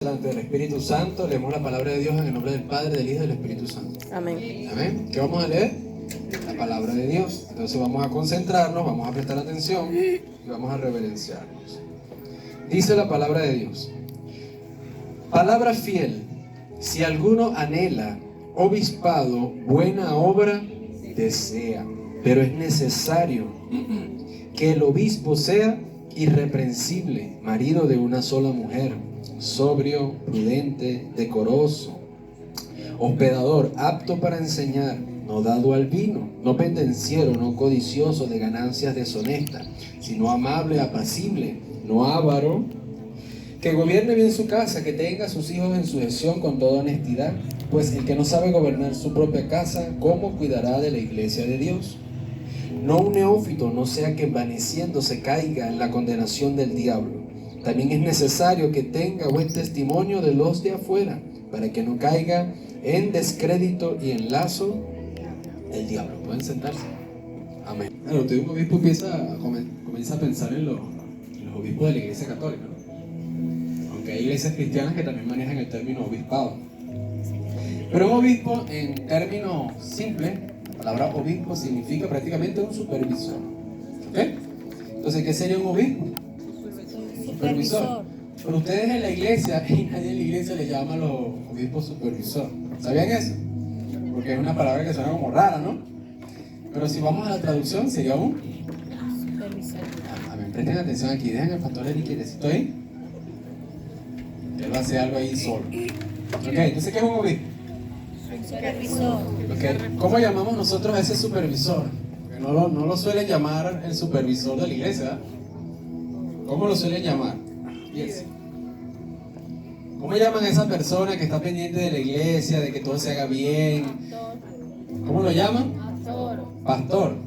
Delante del Espíritu Santo, leemos la palabra de Dios en el nombre del Padre, del Hijo y del Espíritu Santo. Amén. Amén. ¿Qué vamos a leer? La palabra de Dios. Entonces vamos a concentrarnos, vamos a prestar atención y vamos a reverenciarnos. Dice la palabra de Dios: palabra fiel, si alguno anhela obispado, buena obra desea, pero es necesario que el obispo sea irreprensible, marido de una sola mujer, sobrio, prudente, decoroso, hospedador, apto para enseñar, no dado al vino, no pendenciero, no codicioso de ganancias deshonestas, sino amable, apacible, no avaro, que gobierne bien su casa, que tenga a sus hijos en sujeción con toda honestidad, pues el que no sabe gobernar su propia casa, ¿cómo cuidará de la iglesia de Dios? No un neófito, no sea que envaneciéndose caiga en la condenación del diablo. También es necesario que tenga buen testimonio de los de afuera, para que no caiga en descrédito y en lazo del diablo. ¿Pueden sentarse? Amén. Bueno, usted un obispo comienza a pensar en los obispos de la iglesia católica, ¿no? Aunque hay iglesias cristianas que también manejan el término obispado. Pero un obispo, en términos simples, la palabra obispo significa prácticamente un supervisor. ¿Ok? Entonces, ¿qué sería un obispo? Supervisor. Pero ustedes en la iglesia, y nadie en la iglesia le llama a los obispos supervisor. ¿Sabían eso? Porque es una palabra que suena como rara, ¿no? Pero si vamos a la traducción, sería un supervisor. A ver, presten atención aquí, dejen al pastor Eric quietecito ahí. Él va a hacer algo ahí solo. Ok, entonces, ¿qué es un obispo? Supervisor. Okay. ¿Cómo llamamos nosotros a ese supervisor? Porque no lo suelen llamar el supervisor de la iglesia, ¿verdad? ¿Cómo lo suelen llamar? Yes. ¿Cómo llaman a esa persona que está pendiente de la iglesia, de que todo se haga bien? ¿Cómo lo llaman? Pastor.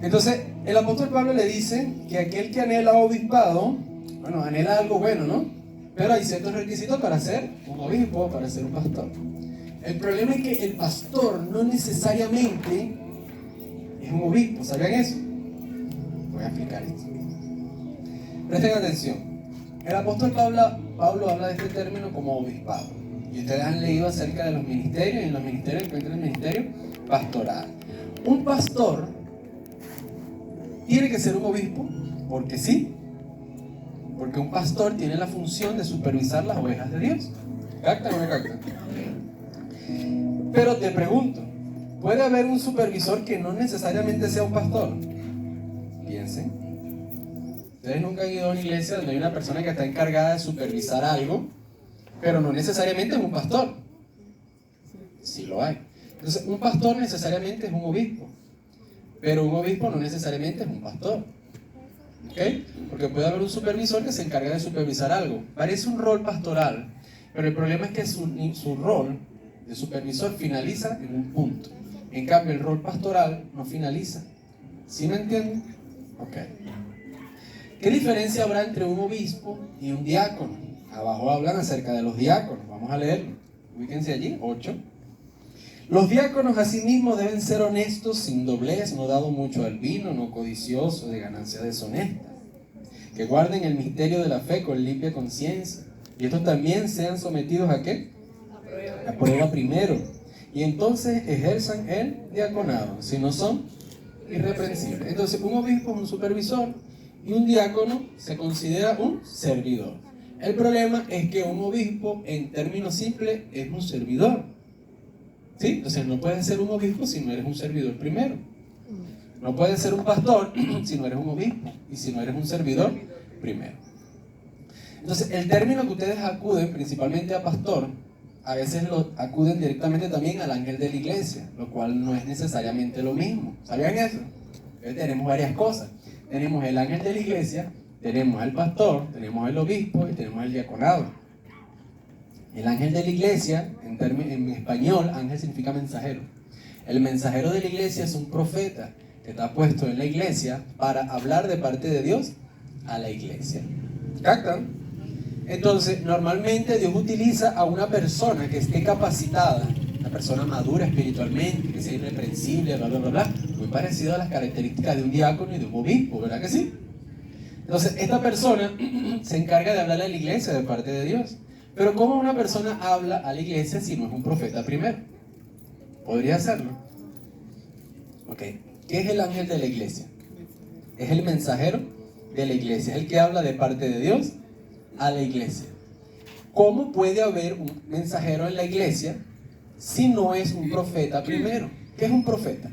Entonces, el apóstol Pablo le dice que aquel que anhela obispado, bueno, anhela algo bueno, ¿no? Pero hay ciertos requisitos para ser un obispo, para ser un pastor. El problema es que el pastor no necesariamente es un obispo. ¿Sabían eso? Voy a explicar esto. Presten atención. El apóstol Pablo habla de este término como obispado. Y ustedes han leído acerca de los ministerios, y en los ministerios encuentran el ministerio pastoral. Un pastor tiene que ser un obispo, porque sí. Porque un pastor tiene la función de supervisar las ovejas de Dios. ¿Captan o no captan? Pero te pregunto, ¿puede haber un supervisor que no necesariamente sea un pastor? Piensen. Ustedes nunca han ido a una iglesia donde hay una persona que está encargada de supervisar algo, pero no necesariamente es un pastor. Sí lo hay. Entonces, un pastor necesariamente es un obispo, pero un obispo no necesariamente es un pastor. ¿Ok? Porque puede haber un supervisor que se encarga de supervisar algo. Parece un rol pastoral, pero el problema es que su rol de supervisor finaliza en un punto. En cambio, el rol pastoral no finaliza. ¿Sí me entienden? Ok. ¿Qué diferencia habrá entre un obispo y un diácono? Abajo hablan acerca de los diáconos. Vamos a leerlo. Ubíquense allí, 8. Los diáconos asimismo deben ser honestos, sin doblez, no dado mucho al vino, no codiciosos de ganancias deshonestas, que guarden el misterio de la fe con limpia conciencia, y estos también sean sometidos ¿a qué? A prueba primero, y entonces ejerzan el diaconado, si no son irreprensibles. Entonces, un obispo es un supervisor y un diácono se considera un servidor. El problema es que un obispo, en términos simples, es un servidor. ¿Sí? Entonces no puedes ser un obispo si no eres un servidor primero. No puedes ser un pastor si no eres un obispo y si no eres un servidor primero. Entonces el término que ustedes acuden principalmente a pastor, a veces lo acuden directamente también al ángel de la iglesia, lo cual no es necesariamente lo mismo. ¿Sabían eso? Entonces tenemos varias cosas. Tenemos el ángel de la iglesia, tenemos al pastor, tenemos el obispo y tenemos el diaconado. El ángel de la iglesia, en español, ángel significa mensajero. El mensajero de la iglesia es un profeta que está puesto en la iglesia para hablar de parte de Dios a la iglesia. ¿Captan? Entonces, normalmente Dios utiliza a una persona que esté capacitada, una persona madura espiritualmente, que sea irreprensible, bla, bla, bla, bla, muy parecido a las características de un diácono y de un obispo, ¿verdad que sí? Entonces, esta persona se encarga de hablarle a la iglesia de parte de Dios. Pero ¿cómo una persona habla a la iglesia si no es un profeta primero? ¿Podría hacerlo? Ok. ¿Qué es el ángel de la iglesia? Es el mensajero de la iglesia. Es el que habla de parte de Dios a la iglesia. ¿Cómo puede haber un mensajero en la iglesia si no es un profeta primero? ¿Qué es un profeta?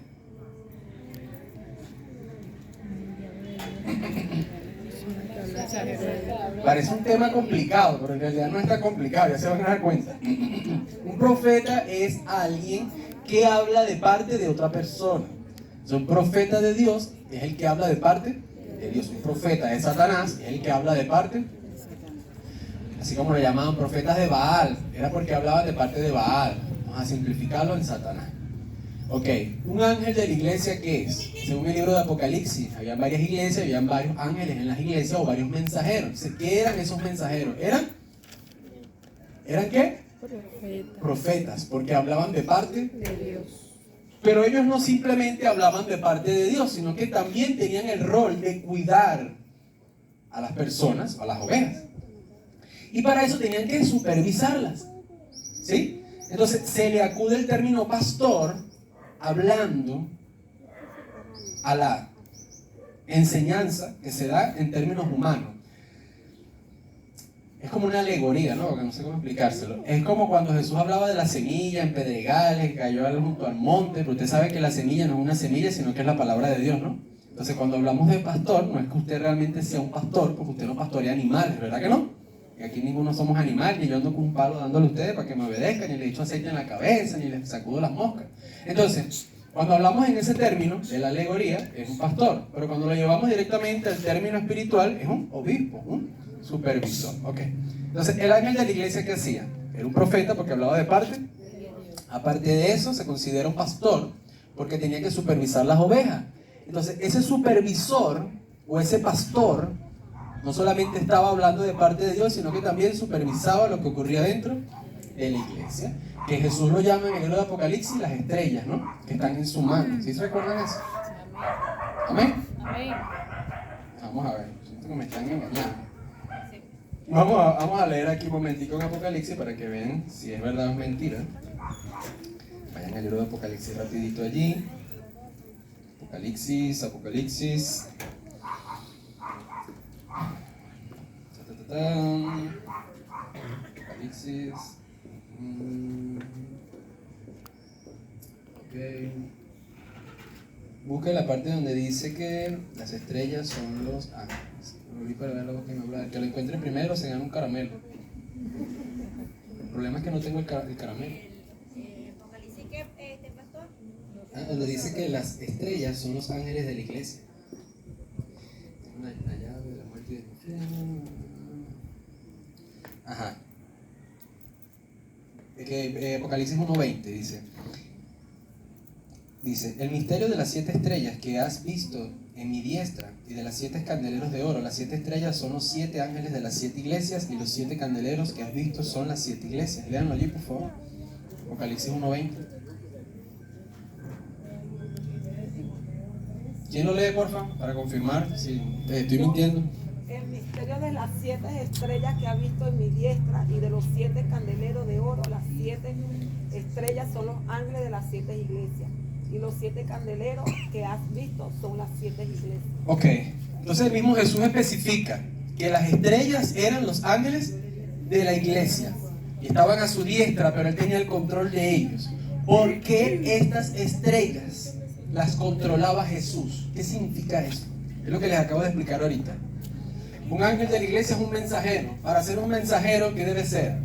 Parece un tema complicado, pero en realidad no está complicado, ya se van a dar cuenta. Un profeta es alguien que habla de parte de otra persona. Un profeta de Dios es el que habla de parte de Dios. Un profeta de Satanás es el que habla de parte, así como lo llamaban profetas de Baal, era porque hablaban de parte de Baal. Vamos a simplificarlo en Satanás. Ok, un ángel de la iglesia, ¿qué es? Según el libro de Apocalipsis, había varias iglesias, habían varios ángeles en las iglesias o varios mensajeros. ¿Qué eran esos mensajeros? ¿Eran qué? Profetas, porque hablaban de parte de Dios. Pero ellos no simplemente hablaban de parte de Dios, sino que también tenían el rol de cuidar a las personas, a las ovejas. Y para eso tenían que supervisarlas. ¿Sí? Entonces se le acude el término pastor hablando a la enseñanza que se da en términos humanos. Es como una alegoría, ¿no? Porque no sé cómo explicárselo. Es como cuando Jesús hablaba de la semilla en pedregales, que cayó junto al monte, pero usted sabe que la semilla no es una semilla, sino que es la palabra de Dios, ¿no? Entonces cuando hablamos de pastor, no es que usted realmente sea un pastor, porque usted no pastorea animales, ¿verdad que no? Y aquí ninguno somos animales, ni yo ando con un palo dándole a ustedes para que me obedezcan, ni le echo aceite en la cabeza, ni les sacudo las moscas. Entonces, cuando hablamos en ese término de la alegoría, es un pastor, pero cuando lo llevamos directamente al término espiritual, es un obispo, un supervisor. Ok. Entonces, el ángel de la iglesia, ¿qué hacía? Era un profeta porque hablaba de parte. Aparte de eso, se considera un pastor porque tenía que supervisar las ovejas. Entonces, ese supervisor o ese pastor no solamente estaba hablando de parte de Dios, sino que también supervisaba lo que ocurría dentro de la iglesia, que Jesús lo llama en el libro de Apocalipsis las estrellas, ¿no? Que están en su mano. ¿Sí se recuerdan eso? ¿Amén? Amén. Vamos a ver, siento que me están engañando. Vamos a leer aquí un momentico en Apocalipsis para que vean si es verdad o es mentira. Vayan al libro de Apocalipsis rapidito allí. Apocalipsis. Apocalipsis. Ok. Busca la parte donde dice que las estrellas son los ángeles. Lo vi para ver algo que me habla. El que lo encuentre primero se gana un caramelo. El problema es que no tengo el caramelo. ¿Apocalipsis qué, pastor? Donde dice que las estrellas son los ángeles de la iglesia. La llave de la muerte y del infierno. Ajá. Apocalipsis 1:20 dice, el misterio de las 7 estrellas que has visto en mi diestra y de las 7 candeleros de oro. Las 7 estrellas son los 7 ángeles de las 7 iglesias y los 7 candeleros que has visto son las 7 iglesias. Léanlo allí, por favor. Apocalipsis 1:20. ¿Quién lo lee, por favor? Para confirmar si estoy mintiendo. El misterio de las 7 estrellas que ha visto en mi diestra y de los 7 candeleros de oro. Las 7 estrellas son los ángeles de las 7 iglesias. Y los 7 candeleros que has visto son las 7 iglesias. Ok, entonces el mismo Jesús especifica que las estrellas eran los ángeles de la iglesia y estaban a su diestra, pero él tenía el control de ellos. ¿Por qué estas estrellas las controlaba Jesús? ¿Qué significa eso? Es lo que les acabo de explicar ahorita. Un ángel de la iglesia es un mensajero. Para ser un mensajero, ¿qué debe ser?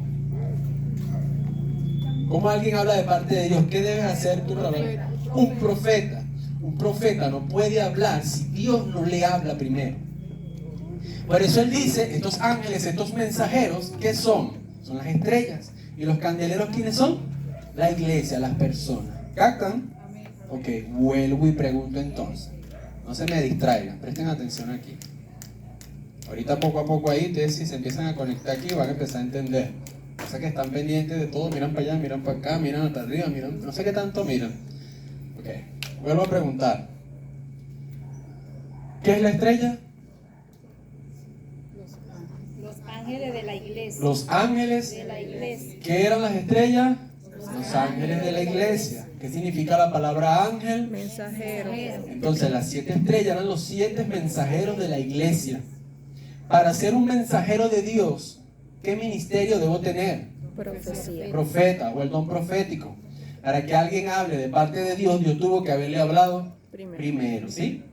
¿Cómo alguien habla de parte de Dios? ¿Qué debes hacer tú para hablar? Un profeta. Un profeta no puede hablar si Dios no le habla primero. Por eso él dice, estos ángeles, estos mensajeros, ¿qué son? Son las estrellas. ¿Y los candeleros quiénes son? La iglesia, las personas. ¿Captan? Ok, vuelvo y pregunto entonces. No se me distraigan, presten atención aquí. Ahorita poco a poco ahí, ustedes si se empiezan a conectar aquí van a empezar a entender. O sea que están pendientes de todo, miran para allá, miran para acá, miran hasta arriba, miran, no sé qué tanto miran. Ok, vuelvo a preguntar. ¿Qué es la estrella? ángeles de la iglesia. Los ángeles, De la iglesia. ¿qué eran las estrellas? Los ángeles de la iglesia. ¿Qué significa la palabra ángel? Mensajero. Entonces las 7 estrellas eran los 7 mensajeros de la iglesia. Para ser un mensajero de Dios, ¿qué ministerio debo tener? Profecía. Profeta o el don profético. Para que alguien hable de parte de Dios, Dios tuvo que haberle hablado primero, ¿sí?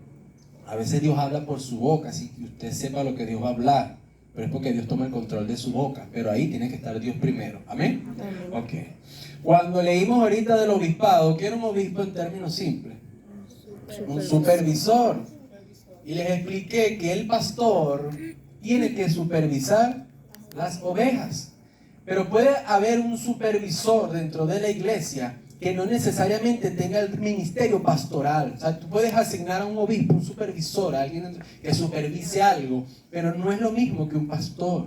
A veces Dios habla por su boca, así que usted sepa lo que Dios va a hablar, pero es porque Dios toma el control de su boca, pero ahí tiene que estar Dios primero, ¿amén? Amén. Ok. Cuando leímos ahorita del obispado, ¿qué era un obispo en términos simples? Un supervisor. Y les expliqué que el pastor tiene que supervisar las ovejas. Pero puede haber un supervisor dentro de la iglesia que no necesariamente tenga el ministerio pastoral. O sea, tú puedes asignar a un obispo, un supervisor, a alguien que supervise algo, pero no es lo mismo que un pastor.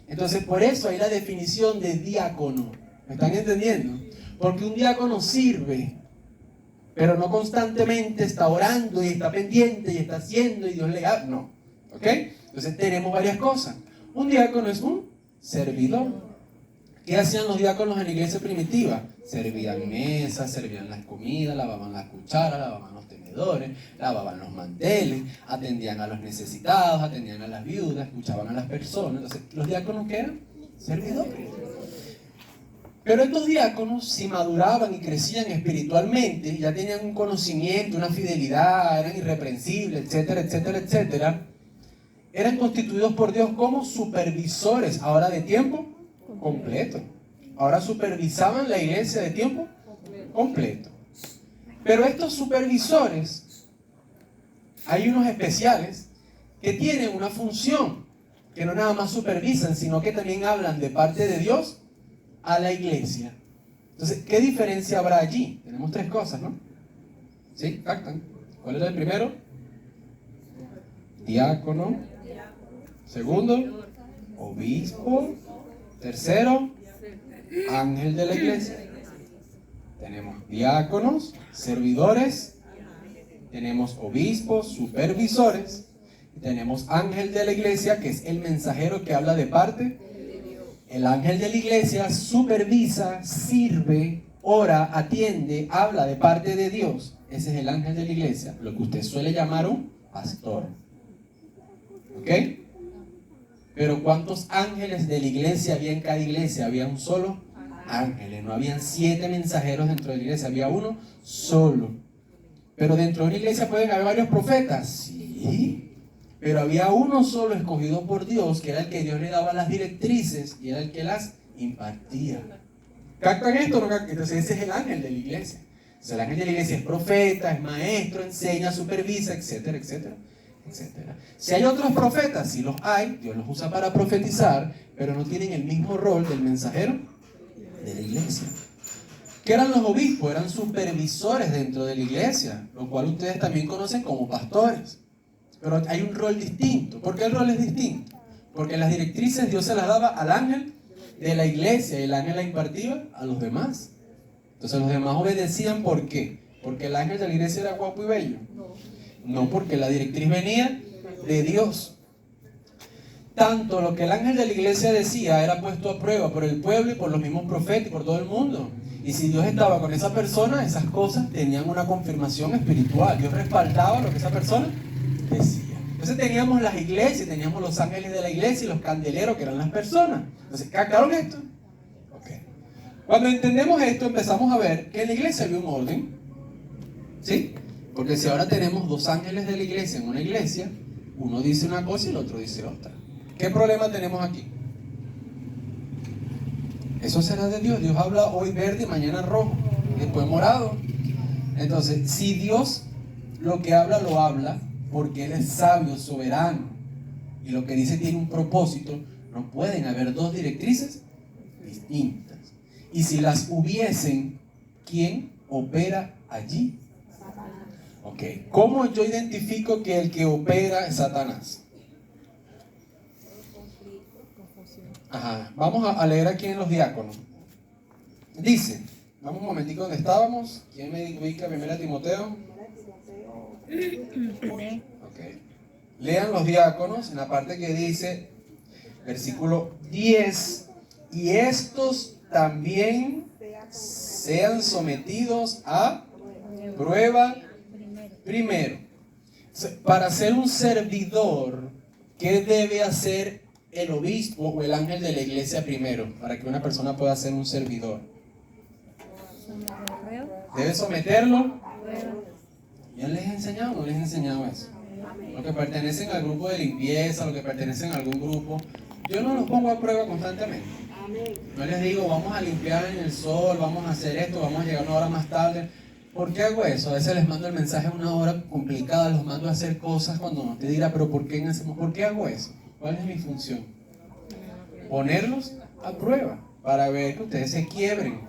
Entonces, por eso hay la definición de diácono. ¿Me están entendiendo? Porque un diácono sirve, pero no constantemente está orando y está pendiente y está haciendo y Dios le da. No. ¿Ok? Entonces tenemos varias cosas. Un diácono es un servidor. ¿Qué hacían los diáconos en la iglesia primitiva? Servían mesas, servían las comidas, lavaban las cucharas, lavaban los tenedores, lavaban los manteles, atendían a los necesitados, atendían a las viudas, escuchaban a las personas. Entonces, ¿los diáconos qué eran? Servidores. Pero estos diáconos, si maduraban y crecían espiritualmente, ya tenían un conocimiento, una fidelidad, eran irreprensibles, etcétera, etcétera, etcétera, eran constituidos por Dios como supervisores, ahora de tiempo completo. Ahora supervisaban la iglesia de tiempo completo. Pero estos supervisores, hay unos especiales que tienen una función, que no nada más supervisan, sino que también hablan de parte de Dios a la iglesia. Entonces, ¿qué diferencia habrá allí? Tenemos 3 cosas, ¿no? ¿Sí? ¿Captan? ¿Cuál era el primero? Diácono. Segundo, obispo. Tercero, ángel de la iglesia. Tenemos diáconos, servidores, tenemos obispos, supervisores, y tenemos ángel de la iglesia, que es el mensajero que habla de parte. El ángel de la iglesia supervisa, sirve, ora, atiende, habla de parte de Dios. Ese es el ángel de la iglesia, lo que usted suele llamar un pastor. ¿Ok? Pero ¿cuántos ángeles de la iglesia había en cada iglesia? Había un solo ángel. No habían 7 mensajeros dentro de la iglesia, había uno solo. Pero dentro de una iglesia pueden haber varios profetas, sí. Pero había uno solo escogido por Dios, que era el que Dios le daba las directrices y era el que las impartía. ¿Captan esto o no captan? Entonces ese es el ángel de la iglesia. Entonces el ángel de la iglesia es profeta, es maestro, enseña, supervisa, etcétera, etcétera, etcétera. Si hay otros profetas, sí los hay, Dios los usa para profetizar, pero no tienen el mismo rol del mensajero de la iglesia. ¿Qué eran los obispos? Eran supervisores dentro de la iglesia, lo cual ustedes también conocen como pastores. Pero hay un rol distinto. ¿Por qué el rol es distinto? Porque las directrices Dios se las daba al ángel de la iglesia y el ángel las impartía a los demás. Entonces los demás obedecían. ¿Por qué? ¿Porque el ángel de la iglesia era guapo y bello? No, porque la directriz venía de Dios. Tanto lo que el ángel de la iglesia decía era puesto a prueba por el pueblo y por los mismos profetas y por todo el mundo. Y si Dios estaba con esa persona, esas cosas tenían una confirmación espiritual. Dios respaldaba lo que esa persona decía. Entonces teníamos las iglesias, teníamos los ángeles de la iglesia y los candeleros, que eran las personas. Entonces, ¿captaron esto? Okay. Cuando entendemos esto, empezamos a ver que en la iglesia había un orden. ¿Sí? Porque si ahora tenemos 2 ángeles de la iglesia en una iglesia, uno dice una cosa y el otro dice otra. ¿Qué problema tenemos aquí? Eso será de Dios. Dios habla hoy verde, mañana rojo, y después morado. Entonces, si Dios lo que habla, lo habla porque Él es sabio, soberano, y lo que dice tiene un propósito, no pueden haber 2 directrices distintas. Y si las hubiesen, ¿quién opera allí? Ok, ¿cómo yo identifico que el que opera es Satanás? Ajá, vamos a leer aquí en los diáconos. Dice, vamos un momentico donde estábamos. ¿Quién me ubica? 1 Timoteo. Okay. Lean los diáconos en la parte que dice: Versículo 10. Y estos también sean sometidos a prueba primero. Para ser un servidor, ¿qué debe hacer el obispo o el ángel de la iglesia primero? Para que una persona pueda ser un servidor. ¿Debe someterlo? ¿Ya les he enseñado o no les he enseñado eso? Los que pertenecen al grupo de limpieza, los que pertenecen a algún grupo, yo no los pongo a prueba constantemente. No les digo, vamos a limpiar en el sol, vamos a hacer esto, vamos a llegar una hora más tarde. ¿Por qué hago eso? A veces les mando el mensaje a una hora complicada, los mando a hacer cosas cuando no te dirá, pero ¿por qué hago eso? ¿Cuál es mi función? Ponerlos a prueba para ver que ustedes se quiebren.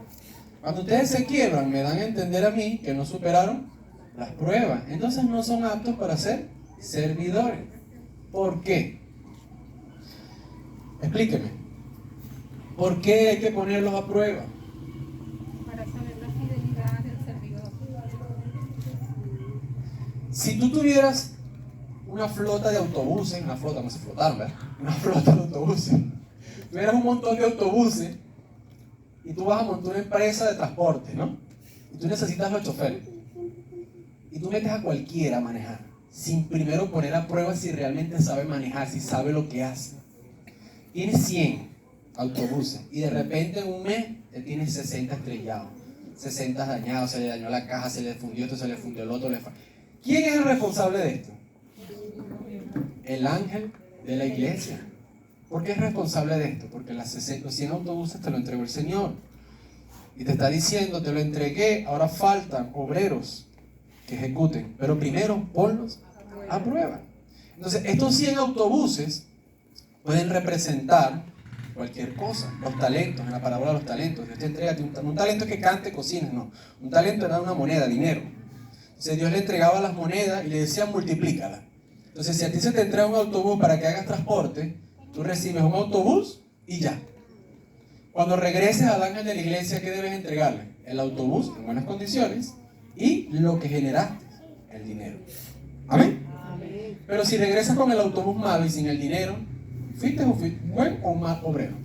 Cuando ustedes se quiebran, me dan a entender a mí que no superaron las pruebas. Entonces no son aptos para ser servidores. ¿Por qué? Explíqueme. ¿Por qué hay que ponerlos a prueba? Para saber la fidelidad del servidor. Si tú tuvieras una flota de autobuses, una flota, no se flotaron, ¿verdad? Una flota de autobuses. Tuvieras un montón de autobuses y tú vas a montar una empresa de transporte, ¿no? Y tú necesitas los choferes. Y tú metes a cualquiera a manejar, sin primero poner a prueba si realmente sabe manejar, si sabe lo que hace. Tienes 100 autobuses y de repente en un mes te tienes 60 estrellados, 60 dañados, se le dañó la caja, se le fundió esto, se le fundió el otro. ¿Quién es el responsable de esto? El ángel de la iglesia. ¿Por qué es responsable de esto? Porque los 100 autobuses te lo entregó el Señor y te está diciendo, te lo entregué, ahora faltan obreros que ejecuten, pero primero ponlos a prueba. Entonces estos 100 autobuses pueden representar cualquier cosa, los talentos, en la parábola de los talentos. Dios te entrega un talento que cante, cocine, no. Un talento era una moneda, dinero. Entonces Dios le entregaba las monedas y le decía multiplícala. Entonces si a ti se te entrega un autobús para que hagas transporte, tú recibes un autobús y ya. Cuando regreses al ángel de la iglesia, ¿qué debes entregarle? El autobús en buenas condiciones y lo que generaste, el dinero. ¿Amén? Pero si regresas con el autobús malo y sin el dinero, ¿fuiste buen o mal obrero?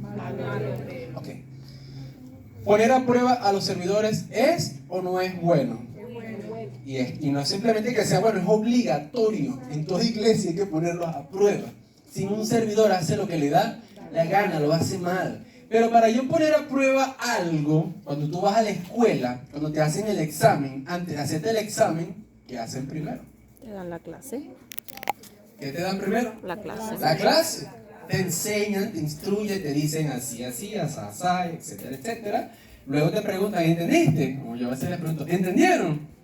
Ok. ¿Poner a prueba a los servidores es o no es bueno? Y no es simplemente que sea bueno, es obligatorio. En toda iglesia hay que ponerlos a prueba. Si un servidor hace lo que le da la gana, lo hace mal. Pero para yo poner a prueba algo, cuando tú vas a la escuela, cuando te hacen el examen, antes de hacerte el examen, ¿qué hacen primero? Te dan la clase. ¿Qué te dan primero? La clase. La clase. Te enseñan, te instruyen, te dicen así, así, así, etcétera, etcétera. Luego te preguntan, ¿entendiste? Como yo a veces les pregunto, ¿entendieron?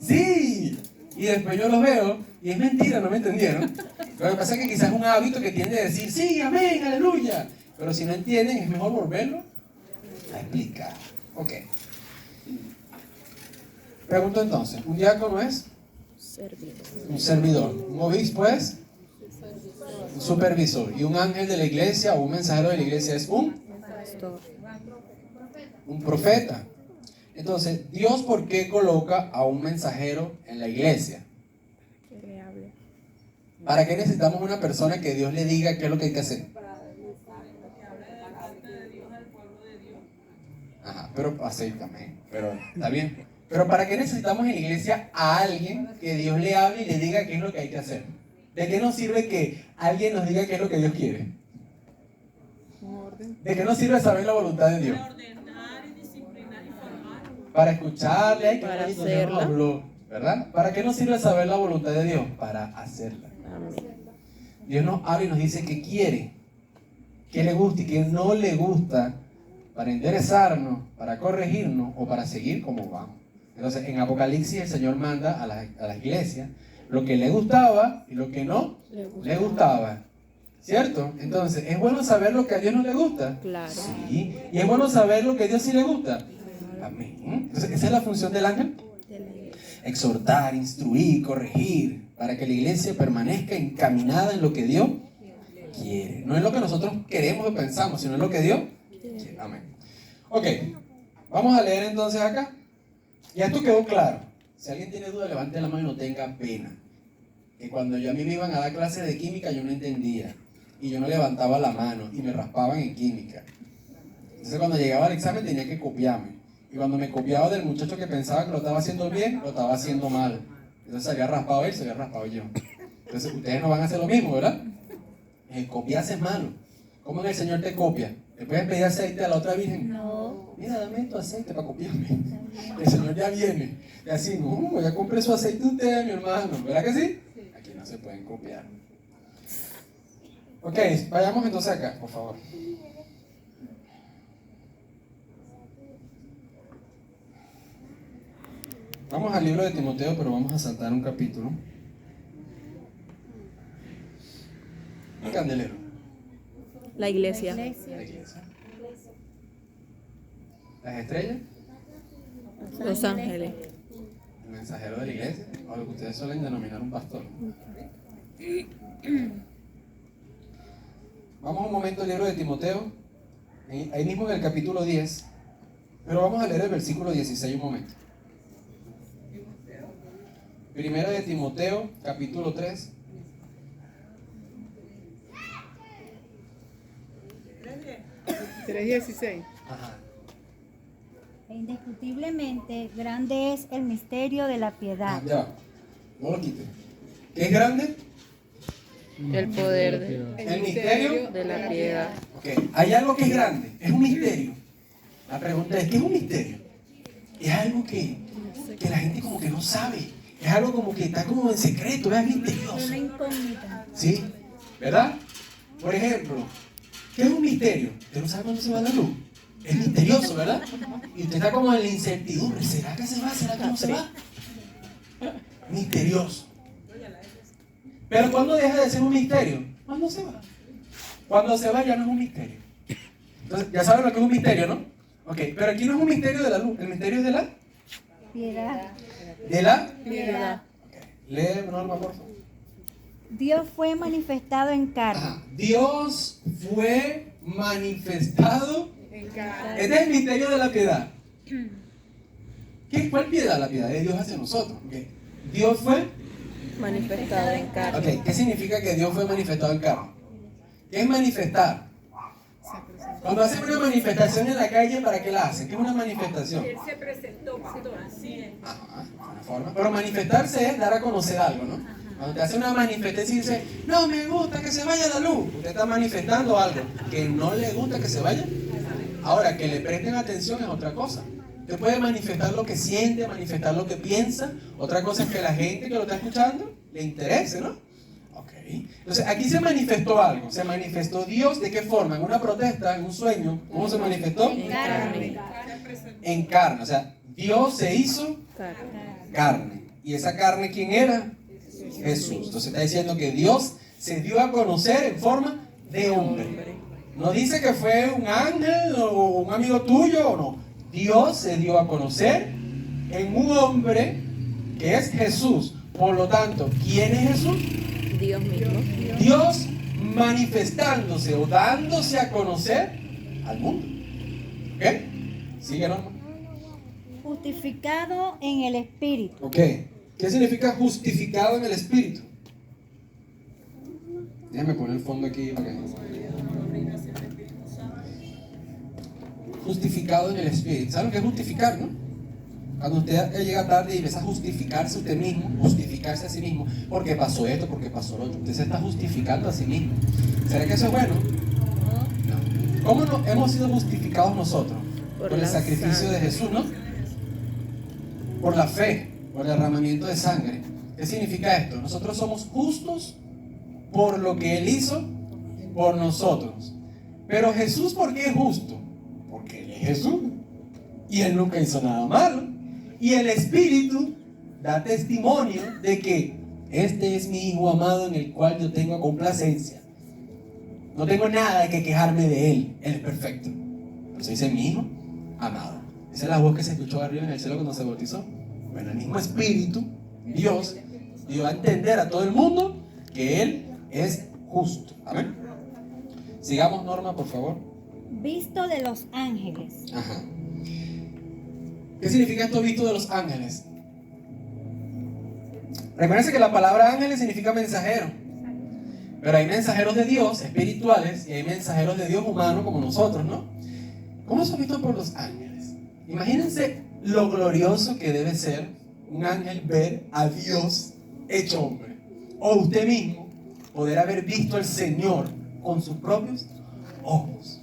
Sí. Y después yo los veo y es mentira, no me entendieron. Lo que pasa es que quizás es un hábito que tiende a decir, sí, amén, aleluya. Pero si no entienden, es mejor volverlo a explicar. Ok. Pregunto entonces, ¿un diácono es? Servidor. Un servidor. ¿Un obispo es? Un supervisor. ¿Y un ángel de la iglesia o un mensajero de la iglesia es un? Pastor. Un profeta. Entonces, ¿Dios por qué coloca a un mensajero en la iglesia? Que le hable. ¿Para qué necesitamos una persona que Dios le diga qué es lo que hay que hacer? Ajá, pero acéptame, pero está bien. Pero ¿para qué necesitamos en la iglesia a alguien que Dios le hable y le diga qué es lo que hay que hacer? ¿De qué nos sirve que alguien nos diga qué es lo que Dios quiere? ¿De qué nos sirve saber la voluntad de Dios? Para escucharle, ay, Para qué bonito hacerla. Dios habló, ¿verdad? ¿Para qué nos sirve saber la voluntad de Dios? Para hacerla. Amén. Dios nos habla y nos dice qué quiere, qué le gusta y qué no le gusta, para enderezarnos, para corregirnos o para seguir como vamos. Entonces, en Apocalipsis el Señor manda a la iglesia lo que le gustaba y lo que no le gustaba. ¿Cierto? Entonces, ¿es bueno saber lo que a Dios no le gusta? Claro. Sí. ¿Y es bueno saber lo que a Dios sí le gusta? Amén. Entonces, esa es la función del ángel. De la iglesia. Exhortar, instruir, corregir, para que la iglesia permanezca encaminada en lo que Dios quiere. No es lo que nosotros queremos o pensamos, sino en lo que Dios quiere. Amén. Ok, vamos a leer entonces acá. Ya esto quedó claro. Si alguien tiene duda, levante la mano y no tenga pena. Que cuando a mí me iban a dar clases de química, yo no entendía. y yo no levantaba la mano y me raspaban en química. Entonces cuando llegaba al examen tenía que copiarme. Y cuando me copiaba del muchacho que pensaba que lo estaba haciendo bien, lo estaba haciendo mal. Entonces se había raspado él, se había raspado yo. Entonces ustedes no van a hacer lo mismo, ¿verdad? El copiarse es malo. ¿Cómo el Señor te copia? ¿Le puedes pedir aceite a la otra virgen? No. Mira, dame tu aceite para copiarme. El Señor ya viene. Y así, no, ya compré su aceite usted, mi hermano. ¿Verdad que sí? Aquí no se pueden copiar. Ok, vayamos entonces acá, por favor. Vamos al libro de Timoteo, pero vamos a saltar un capítulo. Un candelero. La iglesia. La iglesia. Las estrellas. Los ángeles. El mensajero de la iglesia, o lo que ustedes suelen denominar un pastor. Vamos un momento al libro de Timoteo, ahí mismo en el capítulo 10, pero vamos a leer el versículo 16 un momento. Primera de Timoteo, capítulo 3. $3.16. Ajá. Indiscutiblemente grande es el misterio de la piedad. Ya va. No lo quite. ¿Qué es grande? El poder El misterio. de la piedad. Ok, hay algo que es grande, es un misterio. La pregunta es, ¿qué es un misterio? Es algo que la gente como que no sabe. Es algo como que está como en secreto, es misterioso. Una incógnita. ¿Sí? ¿Verdad? Por ejemplo, ¿qué es un misterio? Usted no sabe cuándo se va la luz. Es misterioso, ¿verdad? Y usted está como en la incertidumbre. ¿Será que se va? ¿Será que no se va? Misterioso. Pero ¿cuándo deja de ser un misterio? Cuando se va. Cuando se va ya no es un misterio. Entonces, ya saben lo que es un misterio, ¿no? Ok, pero aquí no es un misterio de la luz. El misterio es de la... Piedad. ¿De la? Piedad. Lee, Norma, por favor. Dios fue manifestado en carne. Ajá. Dios fue manifestado. Este es el misterio de la piedad. ¿Cuál piedad? La piedad de Dios hacia nosotros. Okay. Dios fue Manifestado en carne. Ok, ¿qué significa que Dios fue manifestado en carne? ¿Qué es manifestar? Cuando hacen una manifestación en la calle, ¿para qué la hacen? ¿Qué es una manifestación? Él se presentó, pastor, así es. Ajá, una forma. Pero manifestarse es dar a conocer algo, ¿no? Cuando te hace una manifestación y dice, no me gusta que se vaya la luz, usted está manifestando algo que no le gusta que se vaya. Ahora, que le presten atención es otra cosa. Usted puede manifestar lo que siente, manifestar lo que piensa. Otra cosa es que la gente que lo está escuchando le interese, ¿no? Ok. Entonces, aquí se manifestó algo. Se manifestó Dios, ¿de qué forma? En una protesta, en un sueño. ¿Cómo se manifestó? En carne. En carne. O sea, Dios se hizo carne. ¿Y esa carne quién era? Jesús. Entonces está diciendo que Dios se dio a conocer en forma de hombre. No dice que fue un ángel o un amigo tuyo o no. Dios se dio a conocer en un hombre que es Jesús. Por lo tanto, ¿quién es Jesús? Dios mismo. Dios manifestándose o dándose a conocer al mundo. ¿Ok? Sigue, Norma. Justificado en el Espíritu. Ok. ¿Qué significa justificado en el Espíritu? Déjame poner el fondo aquí. Okay. Justificado en el Espíritu. ¿Saben qué es justificar, no? Cuando usted llega tarde y empieza a justificarse usted mismo, justificarse a sí mismo, porque pasó esto, porque pasó lo otro. Usted se está justificando a sí mismo. ¿Será que eso es bueno? No. ¿Cómo hemos sido justificados nosotros? Por el sacrificio de Jesús, ¿no? Por la fe, por el derramamiento de sangre. ¿Qué significa esto? Nosotros somos justos por lo que Él hizo por nosotros. Pero Jesús, ¿por qué es justo? Porque Él es Jesús. Y Él nunca hizo nada malo. Y el Espíritu da testimonio de que este es mi Hijo amado en el cual yo tengo complacencia. No tengo nada de que quejarme de Él. Él es perfecto. Entonces dice mi Hijo amado. Esa es la voz que se escuchó arriba en el cielo cuando se bautizó. Bueno, el mismo Espíritu, Dios, dio a entender a todo el mundo que Él es justo. Amén. Sigamos, Norma, por favor. Visto de los ángeles. Ajá. ¿Qué significa esto visto de los ángeles? Recuerden que la palabra ángeles significa mensajero. Pero hay mensajeros de Dios espirituales y hay mensajeros de Dios humanos como nosotros, ¿no? ¿Cómo son vistos por los ángeles? Imagínense lo glorioso que debe ser un ángel ver a Dios hecho hombre. O usted mismo poder haber visto al Señor con sus propios ojos.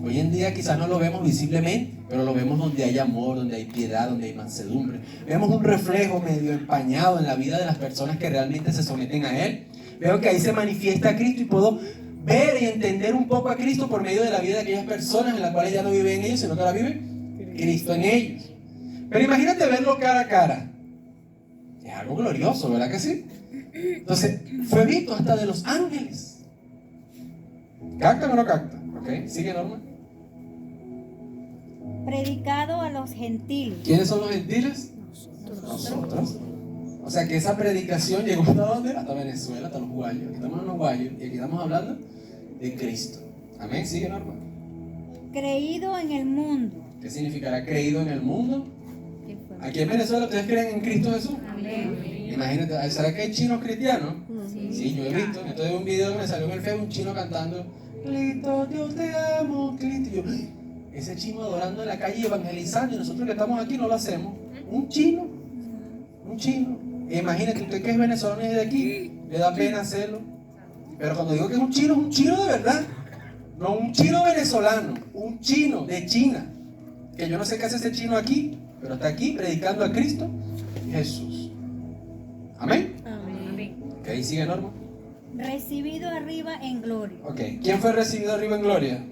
Hoy en día quizás no lo vemos visiblemente, pero lo vemos donde hay amor, donde hay piedad, donde hay mansedumbre. Vemos un reflejo medio empañado en la vida de las personas que realmente se someten a Él. Veo que ahí se manifiesta Cristo y puedo ver y entender un poco a Cristo por medio de la vida de aquellas personas en las cuales ya no viven ellos, sino que ahora vive Cristo en ellos. Pero imagínate verlo cara a cara. Es algo glorioso, ¿verdad que sí? Entonces, fue visto hasta de los ángeles. ¿Captan o no captan? ¿Ok? ¿Sigue, Norma? Predicado a los gentiles. ¿Quiénes son los gentiles? Nosotros. O sea que esa predicación llegó hasta dónde? Hasta Venezuela, hasta los guayos. Aquí estamos en los guayos y aquí estamos hablando de Cristo. Amén. Sigue, Norma. Creído en el mundo. ¿Qué significará creído en el mundo? Aquí en Venezuela, ¿ustedes creen en Cristo Jesús? Amén. Imagínate, ¿será que hay chinos cristianos? Sí, yo he visto. Entonces un video que me salió en el Facebook, un chino cantando Clito, Dios te amo, Clito. Y yo, ese chino adorando en la calle, evangelizando, y nosotros que estamos aquí no lo hacemos. Un chino. Imagínate, usted que es venezolano y es de aquí, le da pena hacerlo. Pero cuando digo que es un chino de verdad. No un chino venezolano, un chino de China. Que yo no sé qué hace ese chino aquí, pero está aquí predicando a Cristo Jesús. Amén. Ok, sigue, Norma. Recibido arriba en gloria. Ok, ¿quién fue recibido arriba en gloria?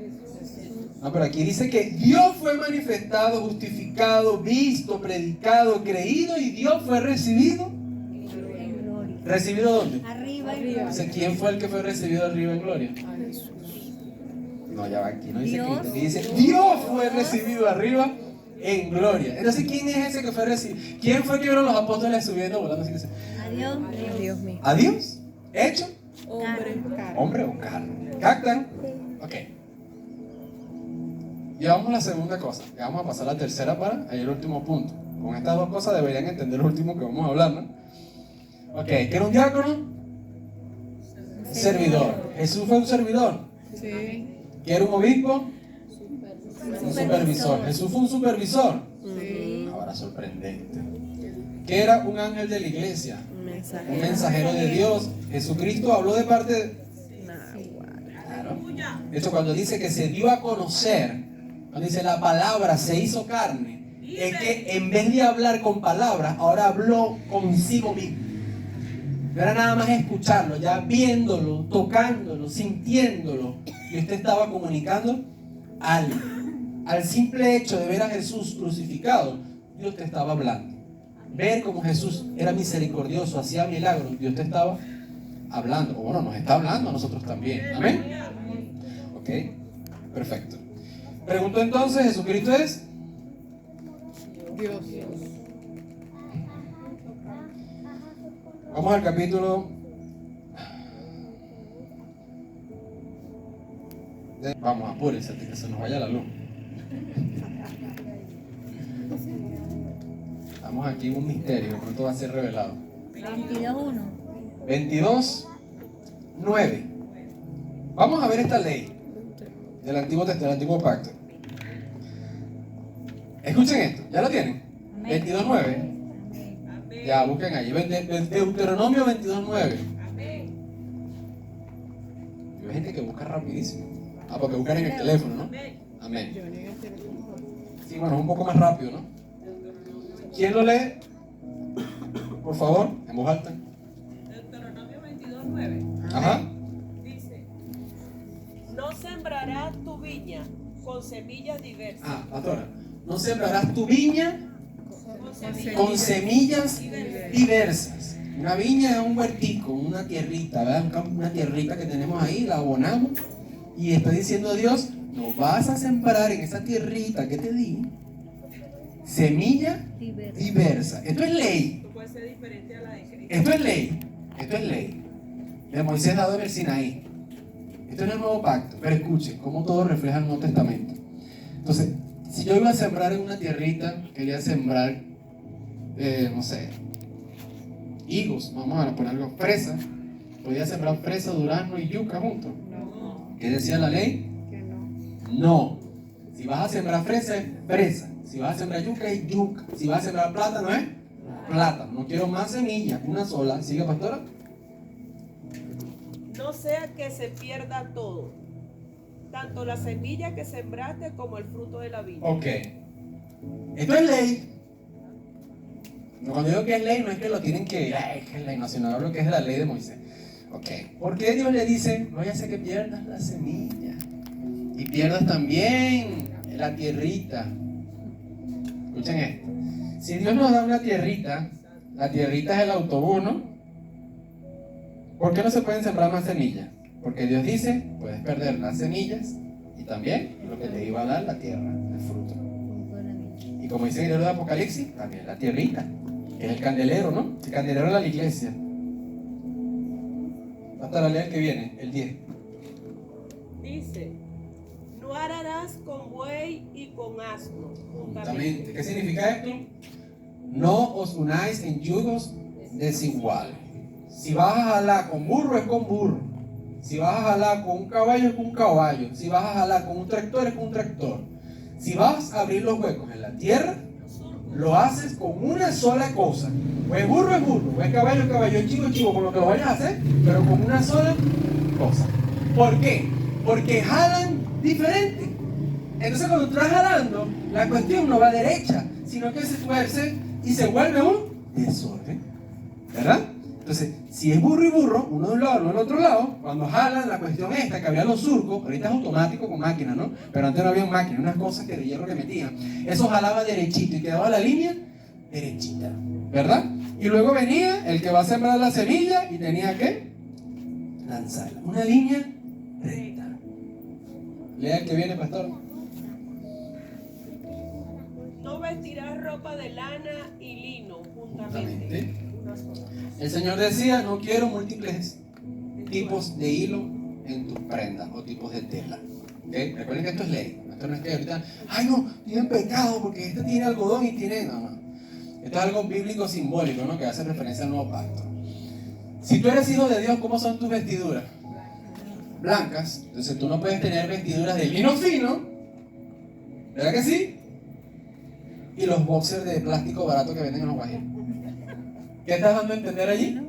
No, pero aquí dice que Dios fue manifestado, justificado, visto, predicado, creído y Dios fue recibido. En gloria. ¿Recibido dónde? Arriba en gloria. Dice, ¿quién fue el que fue recibido arriba en gloria? No, ya va, aquí no dice Dios. Cristo, aquí dice Dios fue recibido arriba en gloria. Entonces, ¿quién es ese que fue recibido? ¿Quién fue que vieron los apóstoles subiendo, volando así que se... Adiós. Dios mío. ¿A Dios? ¿Hecho? Carne. ¿Hombre o carne? ¿Captan? Ok. Llevamos la segunda cosa. Ya vamos a pasar a la tercera para el último punto. Con estas dos cosas deberían entender lo último que vamos a hablar, ¿no? Ok, ¿qué era un diácono? Servidor. Jesús fue un servidor. Sí. ¿Qué era un obispo? Un supervisor. Jesús fue un supervisor. Sí. Ahora sorprendente. ¿Qué era un ángel de la iglesia? Un mensaje. Un mensajero de Dios. Jesucristo habló de parte de... Claro. De hecho, cuando dice que se dio a conocer, cuando dice la palabra se hizo carne, es que en vez de hablar con palabras, ahora habló consigo mismo. No era nada más escucharlo, ya viéndolo, tocándolo, sintiéndolo. Y usted estaba comunicando algo. Al simple hecho de ver a Jesús crucificado, Dios te estaba hablando. Ver cómo Jesús era misericordioso, hacía milagros, Dios te estaba hablando. O bueno, nos está hablando a nosotros también. Amén. Ok, perfecto. Pregunto entonces, ¿Jesucristo es? Dios. Vamos al capítulo. Vamos, apúrense antes que se nos vaya la luz. Estamos aquí en un misterio, pronto va a ser revelado. 22:1. 22:9. Vamos a ver esta ley del Antiguo Pacto. Escuchen esto, ¿ya lo tienen? Amén. 22:9. Ya, busquen allí. Deuteronomio 22:9. Hay gente que busca rapidísimo. Porque buscan en el teléfono, ¿no? Amén. Sí, bueno, es un poco más rápido, ¿no? ¿Quién lo lee? Por favor, en voz alta. Deuteronomio 22:9. Ajá. Dice: No sembrarás tu viña con semillas diversas. Pastora. No sembrarás tu viña Con con semillas diversas. Una viña es un huertico, una tierrita, ¿verdad? Una tierrita que tenemos ahí, la abonamos. Y está diciendo Dios, no vas a sembrar en esa tierrita que te di semilla diversa. Esto es ley. Tú puedes ser diferente a la de Cristo. Esto es ley. Esto es ley. De Moisés dado en el Sinaí. Esto es el nuevo pacto. Pero escuchen, cómo todo refleja el Nuevo Testamento. Entonces, si yo iba a sembrar en una tierrita, quería sembrar, no sé, higos, vamos a poner algo, fresa. ¿Podía sembrar fresa, durazno y yuca juntos? No. ¿Qué decía la ley? Que no. No. Si vas a sembrar fresa, es fresa. Si vas a sembrar yuca, es yuca. Si vas a sembrar plátano, es plátano. No quiero más semillas, una sola. ¿Sigue, pastora? No sea que se pierda todo, tanto la semilla que sembraste como el fruto de la viña. Ok. Esto es ley. Cuando digo que es ley, no es que lo tienen que... Ay, que es ley, no, sino hablo que es la ley de Moisés. Ok. ¿Por qué Dios le dice, no vaya a ser que pierdas la semilla? Y pierdas también la tierrita. Escuchen esto. Si Dios nos da una tierrita, la tierrita es el autobús, ¿no? ¿Por qué no se pueden sembrar más semillas? Porque Dios dice, puedes perder las semillas y también lo que te iba a dar la tierra, el fruto. Y como dice el libro de Apocalipsis, también la tierrita, que es el candelero, ¿no? El candelero era la iglesia. Hasta la ley que viene, el 10. Dice, no ararás con buey y con asno Juntamente. ¿Qué significa esto? No os unáis en yugos desiguales. Si vas a jalar con burro, es con burro. Si vas a jalar con un caballo, es con un caballo. Si vas a jalar con un tractor, es con un tractor. Si vas a abrir los huecos en la tierra, lo haces con una sola cosa. O es burro, o es caballo, es chivo, con lo que lo vayas a hacer, pero con una sola cosa. ¿Por qué? Porque jalan diferente. Entonces cuando tú estás jalando, la cuestión no va derecha, sino que se tuerce y se vuelve un desorden. ¿Verdad? Entonces, si es burro y burro, uno de un lado, uno del otro lado, cuando jalan la cuestión esta, que había los surcos, ahorita es automático con máquina, ¿no? Pero antes no había máquina, unas cosas que de hierro que metían. Eso jalaba derechito y quedaba la línea derechita, ¿verdad? Y luego venía el que va a sembrar la semilla y tenía que lanzarla. Una línea recta. Lea el que viene, pastor. No vestirás ropa de lana y lino juntamente. Juntamente. El Señor decía, no quiero múltiples tipos de hilo en tus prendas o tipos de tela. ¿Okay? Recuerden que esto es ley. Esto no es que ahorita, ay no, tienen pecado porque este tiene algodón y tiene... No. Esto es algo bíblico simbólico, ¿no? Que hace referencia al nuevo pacto. Si tú eres hijo de Dios, ¿cómo son tus vestiduras? Blancas. Entonces tú no puedes tener vestiduras de lino fino. ¿Verdad que sí? Y los boxers de plástico barato que venden en los guajiros. ¿Qué estás dando a entender allí?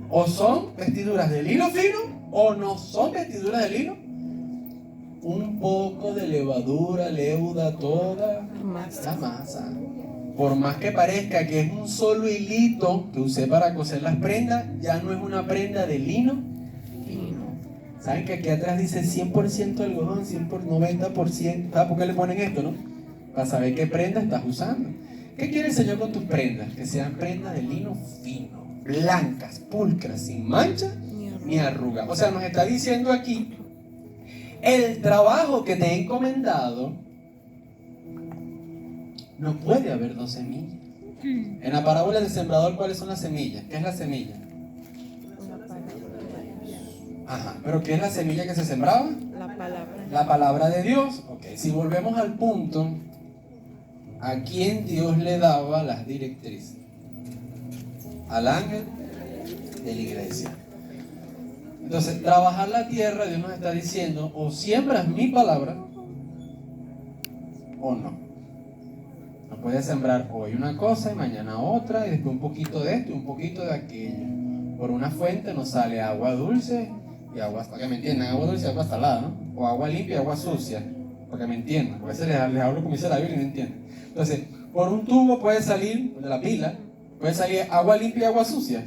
O son vestiduras de lino fino o no son vestiduras de lino. Un poco de levadura leuda toda la masa. Por más que parezca que es un solo hilito que usé para coser las prendas, ya no es una prenda de lino fino. ¿Saben que aquí atrás dice 100% algodón, 90%? ¿Sabes por qué le ponen esto, no? Para saber qué prenda estás usando. ¿Qué quiere el Señor con tus prendas? Que sean prendas de lino fino, blancas, pulcras, sin mancha ni arruga. O sea, nos está diciendo aquí, el trabajo que te he encomendado, no puede haber dos semillas. En la parábola del sembrador, ¿cuáles son las semillas? ¿Qué es la semilla? Ajá, ¿pero qué es la semilla que se sembraba? La palabra. La palabra de Dios. Ok, si volvemos al punto, ¿a quién Dios le daba las directrices? Al ángel de la iglesia. Entonces, trabajar la tierra, Dios nos está diciendo, o siembras mi palabra, o no. No puedes sembrar hoy una cosa y mañana otra, y después un poquito de esto y un poquito de aquello. Por una fuente nos sale agua dulce y agua, para que me entiendan, agua dulce y agua salada, ¿no? O agua limpia y agua sucia, para que me entiendan. Porque a veces les hablo como dice la Biblia y no entienden. Entonces, por un tubo puede salir, de la pila, puede salir agua limpia y agua sucia.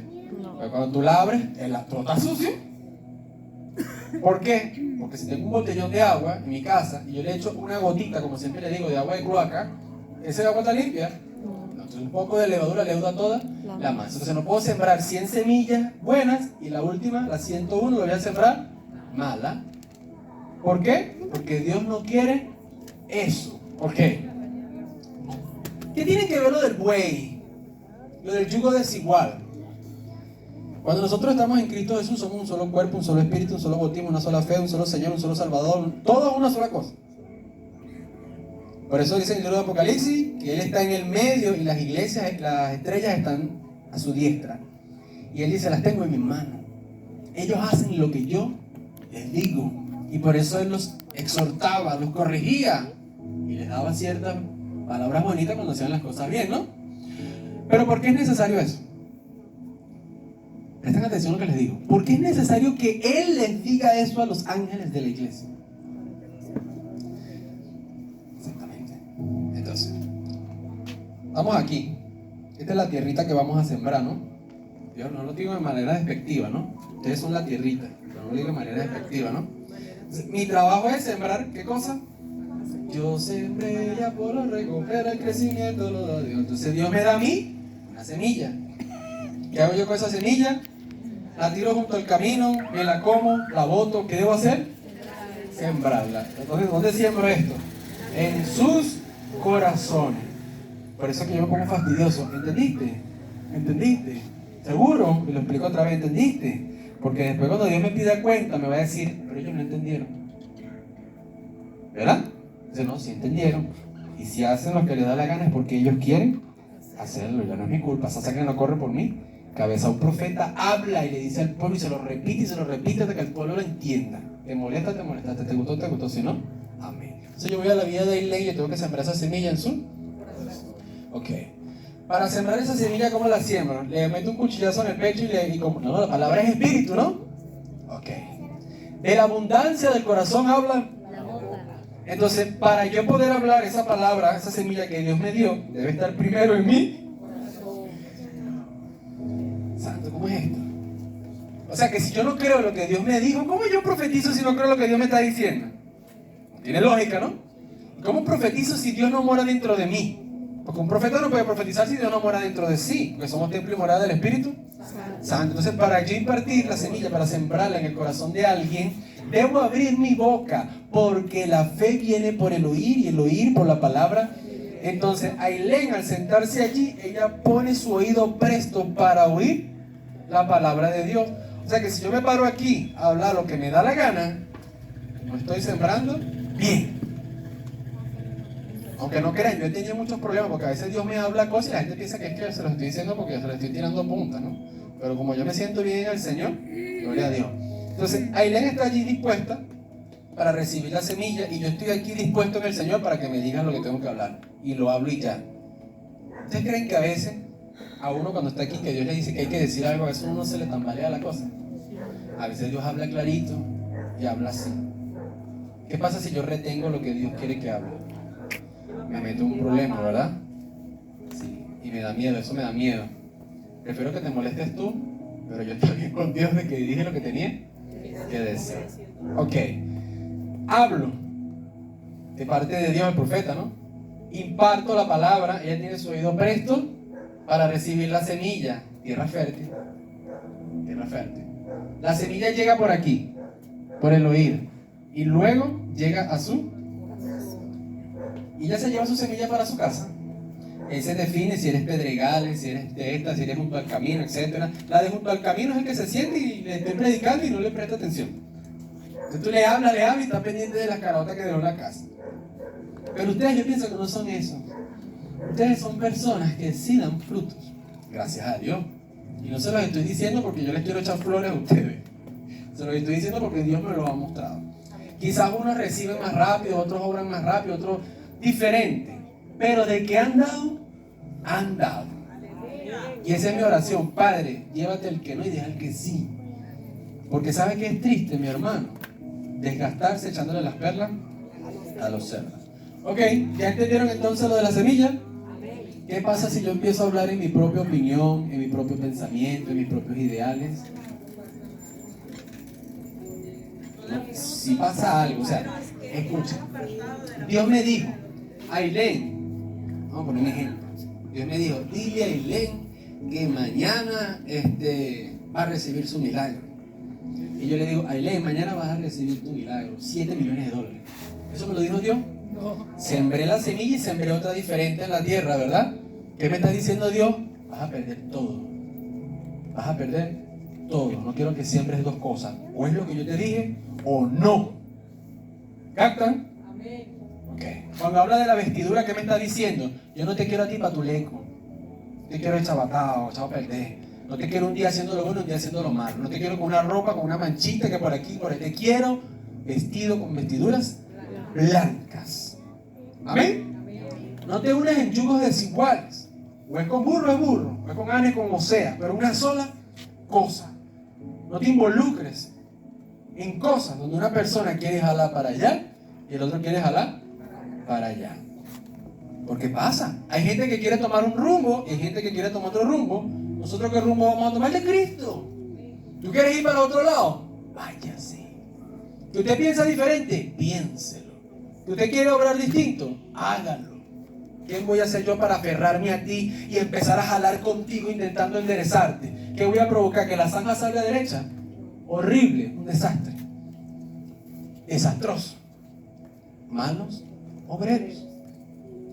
Porque cuando tú la abres, todo está sucio. ¿Por qué? Porque si tengo un botellón de agua en mi casa y yo le echo una gotita, como siempre le digo, de agua de cloaca, ¿ese agua está limpia? Entonces un poco de levadura leuda toda la masa. Entonces no puedo sembrar 100 semillas buenas y la última, la 101, la voy a sembrar mala. ¿Por qué? Porque Dios no quiere eso. ¿Por qué? ¿Qué tiene que ver lo del buey? Lo del yugo desigual. Cuando nosotros estamos en Cristo Jesús, somos un solo cuerpo, un solo espíritu, un solo bautismo, una sola fe, un solo Señor, un solo Salvador, todo una sola cosa. Por eso dice en el libro de Apocalipsis que Él está en el medio y las iglesias, las estrellas están a su diestra. Y él dice, las tengo en mis manos. Ellos hacen lo que yo les digo. Y por eso él los exhortaba, los corregía. Y les daba ciertas palabras bonitas cuando hacían las cosas bien, ¿no? Pero ¿por qué es necesario eso? Presten atención a lo que les digo. ¿Por qué es necesario que él les diga eso a los ángeles de la iglesia? Exactamente. Entonces, estamos aquí. Esta es la tierrita que vamos a sembrar, ¿no? Yo no lo digo de manera despectiva, ¿no? Ustedes son la tierrita, pero no lo digo de manera despectiva, ¿no? Mi trabajo es sembrar, ¿qué cosa? Yo sembré, ya por recupera el crecimiento, lo da Dios. Entonces Dios me da a mí una semilla. ¿Qué hago yo con esa semilla? La tiro junto al camino, me la como, la boto. ¿Qué debo hacer? Sembrarla. Entonces, ¿dónde siembro esto? En sus corazones. Por eso es que yo me pongo fastidioso. ¿Entendiste? ¿Entendiste? ¿Seguro? Y lo explico otra vez. ¿Entendiste? Porque después cuando Dios me pida cuenta me va a decir, pero ellos no entendieron. ¿Verdad? Dice, no, sí entendieron. Y si hacen lo que les da la gana es porque ellos quieren hacerlo. Ya no es mi culpa. Esa sangre no corre por mí. Cabeza, un profeta habla y le dice al pueblo y se lo repite hasta que el pueblo lo entienda. ¿Te molesta? ¿Te molestaste? ¿Te gustó? ¿Te gustó? Si no, amén. Entonces yo voy a la vida de Aileen y yo tengo que sembrar esa semilla en su... Ok. Para sembrar esa semilla, ¿cómo la siembro? Le meto un cuchillazo en el pecho y como... No, la palabra es espíritu, ¿no? Ok. De la abundancia del corazón habla... Entonces, para yo poder hablar esa palabra, esa semilla que Dios me dio, debe estar primero en mí. Santo, ¿cómo es esto? O sea que si yo no creo lo que Dios me dijo, ¿cómo yo profetizo si no creo lo que Dios me está diciendo? Tiene lógica, ¿no? ¿Cómo profetizo si Dios no mora dentro de mí? Porque un profeta no puede profetizar si Dios no mora dentro de sí, porque somos templo y morada del Espíritu Santo. Entonces, para yo impartir la semilla, para sembrarla en el corazón de alguien, debo abrir mi boca, porque la fe viene por el oír y el oír por la palabra. Entonces, Aileen, al sentarse allí, ella pone su oído presto para oír la palabra de Dios. O sea que si yo me paro aquí a hablar lo que me da la gana, no estoy sembrando bien. Aunque no crean, yo he tenido muchos problemas porque a veces Dios me habla cosas y la gente piensa que es que se lo estoy diciendo porque se lo estoy tirando punta, ¿no? Pero como yo me siento bien al Señor, gloria a Dios. Entonces, Aileen está allí dispuesta para recibir la semilla y yo estoy aquí dispuesto en el Señor para que me digan lo que tengo que hablar. Y lo hablo y ya. ¿Ustedes creen que a veces a uno cuando está aquí, que Dios le dice que hay que decir algo, a veces uno se le tambalea la cosa? A veces Dios habla clarito y habla así. ¿Qué pasa si yo retengo lo que Dios quiere que hable? Me meto en un problema, ¿verdad? Sí, y me da miedo, eso me da miedo. Prefiero que te molestes tú, pero yo estoy bien con Dios de que dije lo que tenía que decir. Ok, hablo de parte de Dios, el profeta, ¿no? Imparto la palabra, ella tiene su oído presto para recibir la semilla. Tierra fértil. Tierra fértil. La semilla llega por aquí, por el oído, y luego llega a su... Y ella se lleva su semilla para su casa. Él se define si eres pedregales, si eres de esta, si eres junto al camino, etc. La de junto al camino es el que se siente y le estoy predicando y no le presta atención. Entonces tú le hablas y está pendiente de las carotas que dejó en la casa. Pero ustedes, yo pienso que no son eso. Ustedes son personas que sí dan frutos, gracias a Dios. Y no se los estoy diciendo porque yo les quiero echar flores a ustedes. Se los estoy diciendo porque Dios me lo ha mostrado. Quizás unos reciben más rápido, otros obran más rápido, otros diferente. Pero de que han dado, han dado. Y esa es mi oración. Padre, llévate el que no y deja el que sí. Porque ¿sabe qué es triste, mi hermano? Desgastarse echándole las perlas a los cerdos. Ok, ¿ya entendieron entonces lo de la semilla? ¿Qué pasa si yo empiezo a hablar en mi propia opinión, en mi propio pensamiento, en mis propios ideales? ¿No? Si pasa algo, o sea, escucha. Dios me dijo, Aileen, vamos a poner un ejemplo. Dios me dijo, dile a Aileen que mañana va a recibir su milagro. Y yo le digo, Aileen, mañana vas a recibir tu milagro, $7 millones. ¿Eso me lo dijo Dios? No. Sembré la semilla y sembré otra diferente en la tierra, ¿verdad? ¿Qué me está diciendo Dios? Vas a perder todo. Vas a perder todo. No quiero que siembres dos cosas. O es lo que yo te dije, o no. ¿Captan? Amén. Ok. Cuando habla de la vestidura, ¿qué me está diciendo? Yo no te quiero a ti patuleco. Te quiero echar batado, echado a perder. No te quiero un día haciendo lo bueno, un día haciendo lo malo. No te quiero con una ropa, con una manchita que por aquí, por ahí. Te quiero vestido con vestiduras blancas. Amén. No te unes en yugos desiguales. O es con burro, o es con ane, como sea. Pero una sola cosa. No te involucres en cosas donde una persona quiere jalar para allá y el otro quiere jalar para allá. Porque pasa. Hay gente que quiere tomar un rumbo y hay gente que quiere tomar otro rumbo. ¿Nosotros qué rumbo vamos a tomar? El de Cristo. ¿Tú quieres ir para otro lado? Váyase. ¿Que usted piensa diferente? Piénselo. ¿Que usted quiere obrar distinto? Hágalo. ¿Quién voy a ser yo para aferrarme a ti y empezar a jalar contigo intentando enderezarte? ¿Qué voy a provocar? ¿Que la zanja salga derecha? Horrible, un desastre. Desastroso. Malos obreros.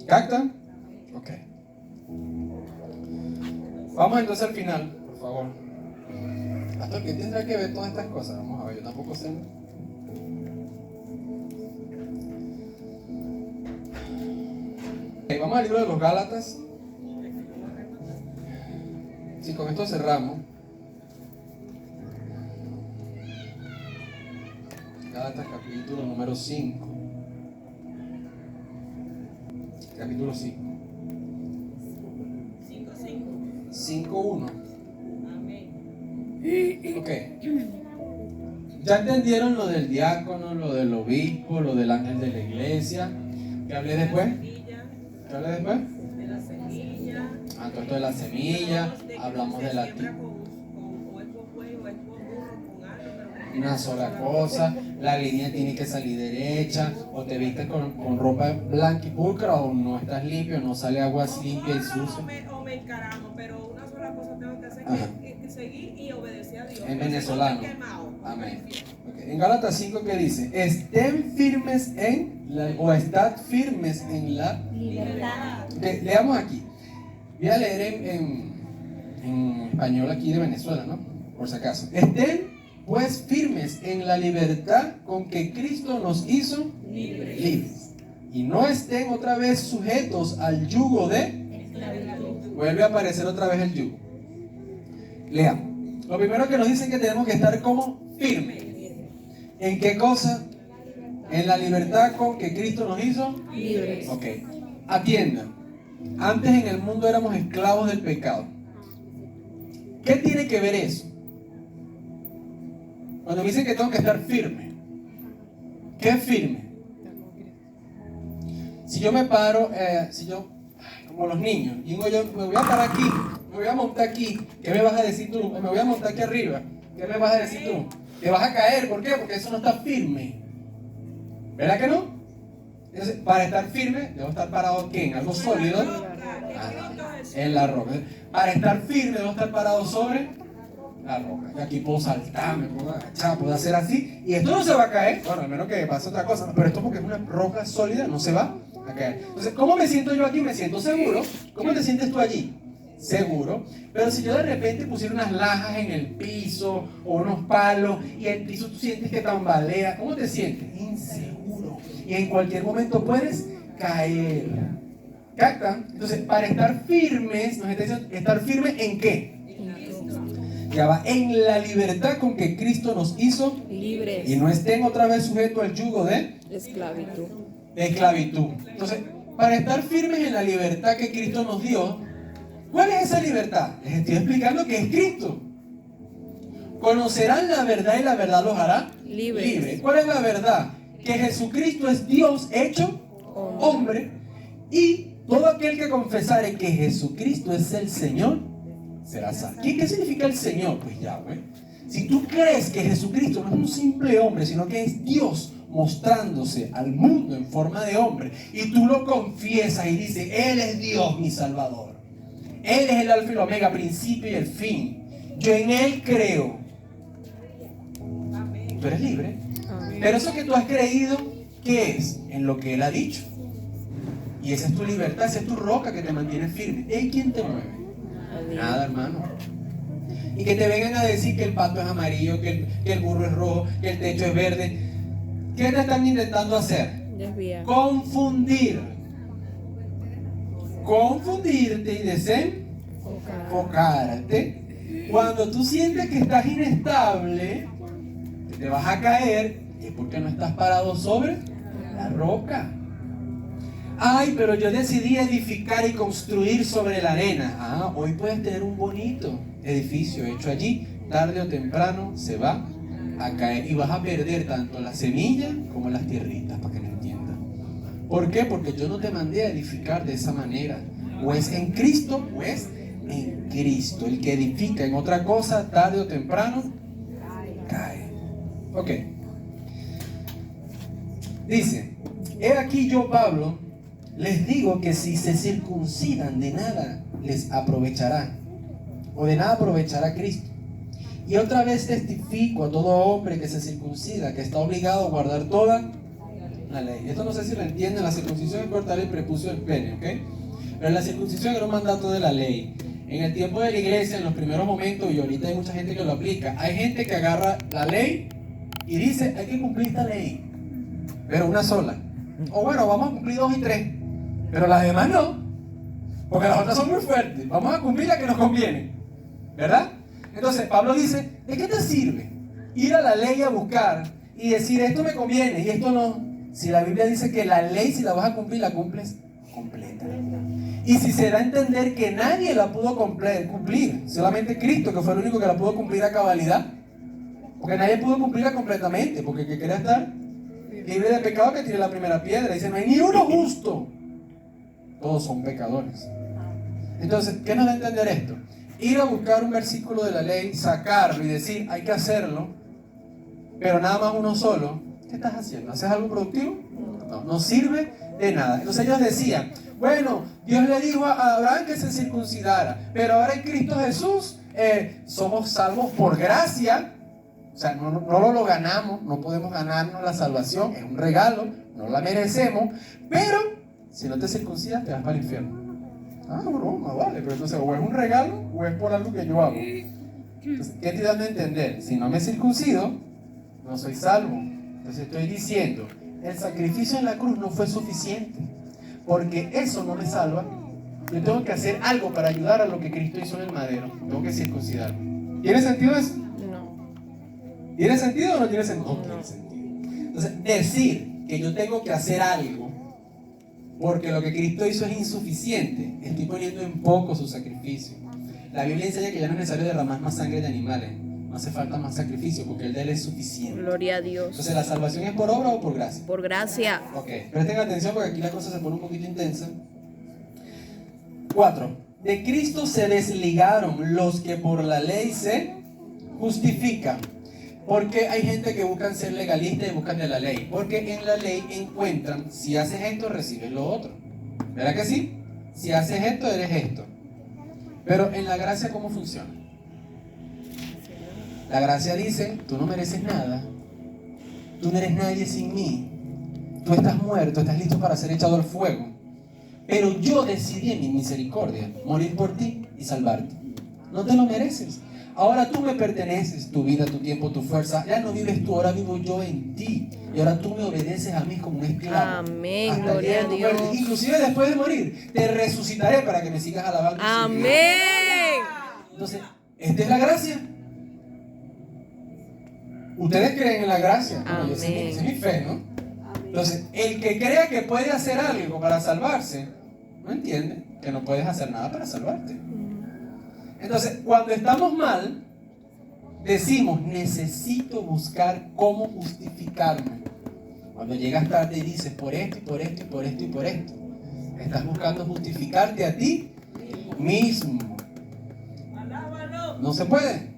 ¿Captan? Ok. Vamos entonces al final, por favor. Pastor, ¿qué tendrá que ver todas estas cosas? Vamos a ver, yo tampoco sé. Vamos al libro de los Gálatas. Sí, con esto cerramos. Gálatas capítulo número 5. Capítulo 5. 5:1. Amén. Ok. Ya entendieron lo del diácono, lo del obispo, lo del ángel de la iglesia. ¿Qué hablé después? ¿Qué hablé después? De la semilla. Todo esto de la semilla. Hablamos de la una sola cosa. La línea tiene que salir derecha. O te vistes con ropa blanca y pulcra, o no estás limpio, no sale agua limpia y sucia. O me encaramo, pero una sola cosa tengo que hacer, que seguir y obedecer a Dios. En venezolano. Quemado. Amén. Okay. En Gálatas 5, ¿qué dice? Estén firmes o estad firmes en la Libertad. Leamos aquí. Voy a leer en español aquí de Venezuela, ¿no? Por si acaso. Estén pues firmes en la libertad con que Cristo nos hizo libres. Y no estén otra vez sujetos al yugo de esclavitud. Vuelve a aparecer otra vez el yugo. Leamos. Lo primero que nos dicen que tenemos que estar como firmes. ¿En qué cosa? En la libertad con que Cristo nos hizo Libres. Ok. Atiendan. Antes en el mundo éramos esclavos del pecado. ¿Qué tiene que ver eso? Cuando me dicen que tengo que estar firme. ¿Qué es firme? Si yo me paro, como los niños, digo yo, me voy a parar aquí, me voy a montar aquí, ¿qué me vas a decir tú? Me voy a montar aquí arriba, ¿qué me vas a decir tú? Te vas a caer, ¿por qué? Porque eso no está firme. ¿Verdad que no? Entonces, para estar firme, debo estar parado ¿qué? En algo sólido. En la roca. Para estar firme, debo estar parado sobre la roca. Aquí puedo saltar, me puedo agachar, puedo hacer así. Y esto no se va a caer. Bueno, al menos que pase otra cosa. Pero esto porque es una roca sólida, no se va a caer. Entonces, ¿cómo me siento yo aquí? Me siento seguro. ¿Cómo te sientes tú allí? Seguro. Pero si yo de repente pusiera unas lajas en el piso o unos palos y el piso tú sientes que tambalea, ¿cómo te sientes? Inseguro. Y en cualquier momento puedes caer. ¿Captan? Entonces, para estar firmes, nos está diciendo, ¿estar firmes en qué? Ya va, en la libertad con que Cristo nos hizo Libres. y no estén otra vez sujetos al yugo de Esclavitud. esclavitud. Entonces, para estar firmes en la libertad que Cristo nos dio, ¿cuál es esa libertad? Les estoy explicando que es Cristo. Conocerán la verdad y la verdad los hará libres. ¿Cuál es la verdad? Que Jesucristo es Dios hecho hombre, y todo aquel que confesare que Jesucristo es el Señor será salvo. ¿Qué significa el Señor? Pues Yahweh. Si tú crees que Jesucristo no es un simple hombre, sino que es Dios mostrándose al mundo en forma de hombre, y tú lo confiesas y dices, Él es Dios mi Salvador, Él es el alfa y el omega, principio y el fin, yo en Él creo, tú eres libre. Pero eso que tú has creído, ¿qué es? En lo que Él ha dicho. Y esa es tu libertad, esa es tu roca que te mantiene firme. ¿En quién te mueve? Nada, hermano. Y que te vengan a decir que el pato es amarillo, que el burro es rojo, que el techo es verde. ¿Qué te están intentando hacer? Desvía. Confundir. Confundirte y desenfocarte Cuando tú sientes que estás inestable, que te vas a caer, es porque no estás parado sobre la roca. Ay, pero yo decidí edificar y construir sobre la arena. Ah, hoy puedes tener un bonito edificio hecho allí. Tarde o temprano se va a caer y vas a perder tanto la semilla como las tierritas, para que me entiendan. ¿Por qué? Porque yo no te mandé a edificar de esa manera. O es en Cristo o es en Cristo. El que edifica en otra cosa, tarde o temprano, cae. Ok. Dice, he aquí yo, Pablo, les digo que si se circuncidan, de nada les aprovechará, o de nada aprovechará Cristo. Y otra vez testifico a todo hombre que se circuncida, que está obligado a guardar toda la ley. Esto no sé si lo entienden, la circuncisión es cortar el prepucio del pene, ¿ok? Pero la circuncisión era un mandato de la ley. En el tiempo de la iglesia, en los primeros momentos, y ahorita hay mucha gente que lo aplica, hay gente que agarra la ley y dice, hay que cumplir esta ley, pero una sola. O bueno, vamos a cumplir 2 y 3, pero las demás no, porque las otras son muy fuertes. Vamos a cumplir la que nos conviene, ¿verdad? Entonces Pablo dice, ¿de qué te sirve ir a la ley a buscar y decir esto me conviene y esto no? Si la Biblia dice que la ley, si la vas a cumplir, la cumples completa. Y si se da a entender que nadie la pudo cumplir, solamente Cristo, que fue el único que la pudo cumplir a cabalidad, porque nadie pudo cumplirla completamente, porque el que quiera estar libre de pecado, que tire la primera piedra. Dice, no hay ni uno justo, todos son pecadores. Entonces, ¿qué nos da a entender esto? Ir a buscar un versículo de la ley, sacarlo y decir, hay que hacerlo, pero nada más uno solo. ¿Qué estás haciendo? ¿Haces algo productivo? No, no sirve de nada. Entonces ellos decían, bueno, Dios le dijo a Abraham que se circuncidara, pero ahora en Cristo Jesús somos salvos por gracia. O sea, no lo ganamos, no podemos ganarnos la salvación, es un regalo, no la merecemos, pero si no te circuncidas te vas para el infierno. Ah, broma, vale, pero entonces o es un regalo o es por algo que yo hago. Entonces, ¿qué te dan a entender? Si no me circuncido, no soy salvo. Entonces estoy diciendo, el sacrificio en la cruz no fue suficiente, porque eso no me salva. Yo tengo que hacer algo para ayudar a lo que Cristo hizo en el madero. Tengo que circuncidarme. ¿Tiene sentido eso? No. ¿Tiene sentido o no tiene sentido? No tiene sentido. Entonces, decir que yo tengo que hacer algo porque lo que Cristo hizo es insuficiente, estoy poniendo en poco su sacrificio. La Biblia enseña que ya no es necesario derramar más sangre de animales, no hace falta más sacrificio porque el de él es suficiente. Gloria a Dios. Entonces, ¿la salvación es por obra o por gracia? Por gracia. Ok, presten atención porque aquí la cosa se pone un poquito intensa. 4. De Cristo se desligaron los que por la ley se justifican. Porque hay gente que buscan ser legalista y buscan de la ley. Porque en la ley encuentran, si haces esto, recibes lo otro. ¿Verdad que sí? Si haces esto, eres esto. Pero en la gracia, ¿cómo funciona? La gracia dice, tú no mereces nada. Tú no eres nadie sin mí. Tú estás muerto, estás listo para ser echado al fuego. Pero yo decidí en mi misericordia morir por ti y salvarte. No te lo mereces. Ahora tú me perteneces, tu vida, tu tiempo, tu fuerza. Ya no vives tú, ahora vivo yo en ti. Y ahora tú me obedeces a mí como un esclavo. Amén, Hasta gloria a que Dios. muerte. Inclusive después de morir, te resucitaré para que me sigas alabando. Amén. Entonces, esta es la gracia. Ustedes creen en la gracia. Bueno, esa es mi fe, ¿no? Entonces, el que crea que puede hacer algo para salvarse, no entiende que no puedes hacer nada para salvarte. Entonces, cuando estamos mal, decimos, necesito buscar cómo justificarme. Cuando llegas tarde y dices, por esto, y por esto, y por esto, y por esto, estás buscando justificarte a ti mismo. No se puede.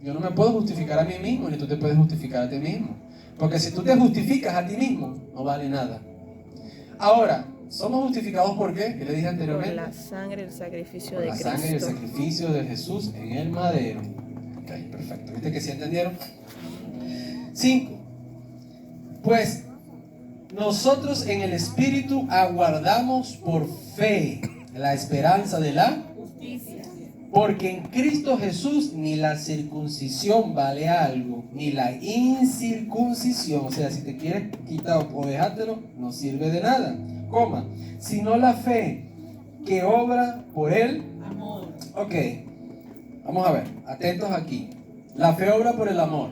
Yo no me puedo justificar a mí mismo, ni tú te puedes justificar a ti mismo. Porque si tú te justificas a ti mismo, no vale nada. Ahora, ¿somos justificados por qué? ¿Qué le dije anteriormente? Por la sangre y el sacrificio Por de la Cristo. sangre y el sacrificio de Jesús en el madero. Ok, perfecto. ¿Viste que sí entendieron? 5. Pues nosotros en el Espíritu aguardamos por fe la esperanza de la justicia. Porque en Cristo Jesús ni la circuncisión vale algo, ni la incircuncisión. O sea, si te quieres quitar o dejártelo, no sirve de nada. Coma, sino la fe que obra por el amor. Ok. Vamos a ver, atentos aquí. La fe obra por el amor.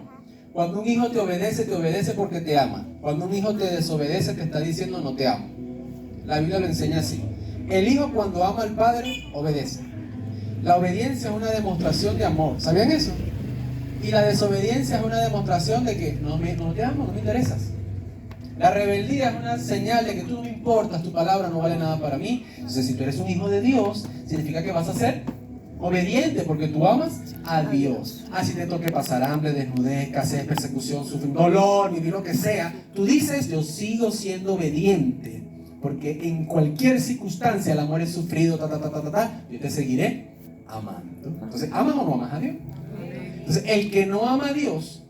Cuando un hijo te obedece porque te ama. Cuando un hijo te desobedece, te está diciendo no te amo. La Biblia lo enseña así. El hijo cuando ama al padre, obedece. La obediencia es una demostración de amor. ¿Sabían eso? Y la desobediencia es una demostración de que no te amo, no me interesas. La rebeldía es una señal de que tú no me importas, tu palabra no vale nada para mí. Entonces, si tú eres un hijo de Dios, significa que vas a ser obediente porque tú amas a Dios. Así te toque pasar hambre, desnudez, escasez, persecución, sufrir, dolor, vivir lo que sea. Tú dices, yo sigo siendo obediente porque en cualquier circunstancia el amor es sufrido, yo te seguiré amando. Entonces, ¿amas o no amas a Dios? Entonces, el que no ama a Dios,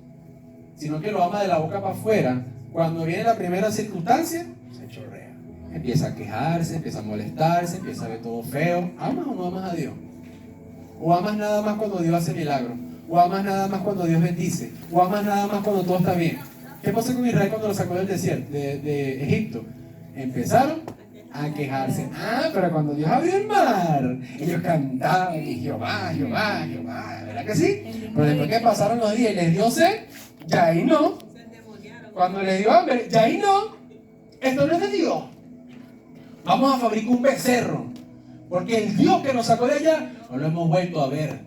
sino que lo ama de la boca para afuera, cuando viene la primera circunstancia, se chorrea. Empieza a quejarse, empieza a molestarse, empieza a ver todo feo. ¿Amas o no amas a Dios? ¿O amas nada más cuando Dios hace milagros? ¿O amas nada más cuando Dios bendice? ¿O amas nada más cuando todo está bien? ¿Qué pasó con Israel cuando lo sacó del desierto, de Egipto? Empezaron a quejarse. Pero cuando Dios abrió el mar, ellos cantaban y Jehová, Jehová, Jehová. ¿Verdad que sí? Pero después que pasaron los días y les dio sed, ya ahí no. Cuando les dio hambre, ya ahí no. Esto no es de Dios. Vamos a fabricar un becerro. Porque el Dios que nos sacó de allá, no lo hemos vuelto a ver.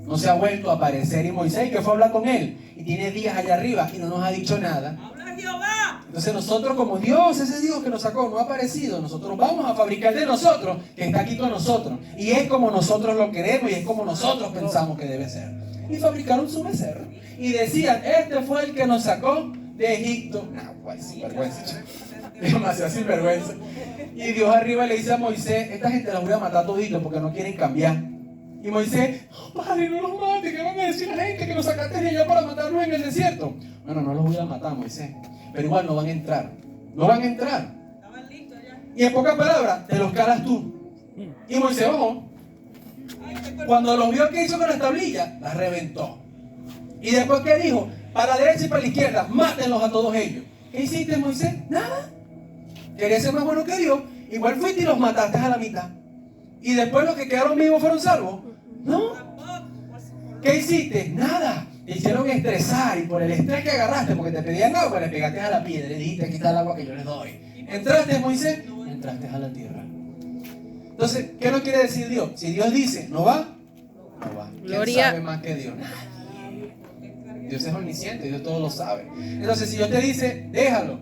No se ha vuelto a aparecer. Y Moisés, que fue a hablar con él, y tiene días allá arriba y no nos ha dicho nada. ¡Habla Jehová! Entonces nosotros, como Dios, ese Dios que nos sacó, no ha aparecido, nosotros vamos a fabricar de nosotros, que está aquí con nosotros. Y es como nosotros lo queremos y es como nosotros pensamos que debe ser. Y fabricaron su becerro. Y decían, este fue el que nos sacó de Egipto. Pues sinvergüenza. Demasiado sinvergüenza. Y Dios arriba le dice a Moisés, esta gente la voy a matar todito porque no quieren cambiar. Y Moisés, padre, no los mates, ¿qué van a decir la gente que nos sacaste de allá para matarnos en el desierto? Bueno, no los voy a matar, Moisés, pero igual no van a entrar. No van a entrar. Estaban listos ya. Y en pocas palabras, te los calas tú. Y Moisés bajó. Cuando los vio que hizo con las tablillas, las reventó. Y después, ¿qué dijo? Para la derecha y para la izquierda, mátenlos a todos ellos. ¿Qué hiciste, Moisés? Nada. Querías ser más bueno que Dios. Igual fuiste y los mataste a la mitad. Y después los que quedaron vivos fueron salvos. No. ¿Qué hiciste? Nada. Te hicieron estresar y por el estrés que agarraste, porque te pedían agua, le pegaste a la piedra y le dijiste, aquí está el agua que yo les doy. ¿Entraste, Moisés? Entraste a la tierra. Entonces, ¿qué nos quiere decir Dios? Si Dios dice, ¿no va? No va. ¿Quién Gloria. sabe más que Dios? Nadie. Dios es omnisciente, Dios todo lo sabe. Entonces, si Dios te dice, déjalo,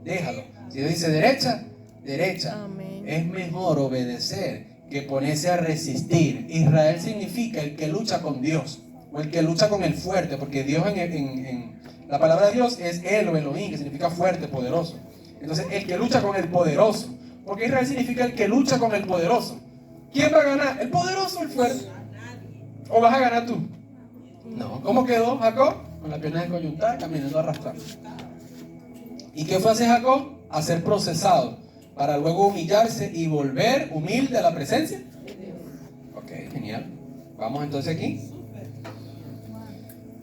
déjalo. Si Dios dice derecha, derecha. Amén. Es mejor obedecer que ponerse a resistir. Israel significa el que lucha con Dios, o el que lucha con el fuerte, porque Dios en la palabra de Dios es El o Elohim, que significa fuerte, poderoso. Entonces, el que lucha con el poderoso, porque Israel significa el que lucha con el poderoso. ¿Quién va a ganar? ¿El poderoso o el fuerte? ¿O vas a ganar tú? No. ¿Cómo quedó Jacob? Con la pierna descoyuntada, caminando arrastrando. ¿Y qué fue a hacer Jacob? A ser procesado, para luego humillarse y volver humilde a la presencia. Ok, genial. Vamos entonces aquí.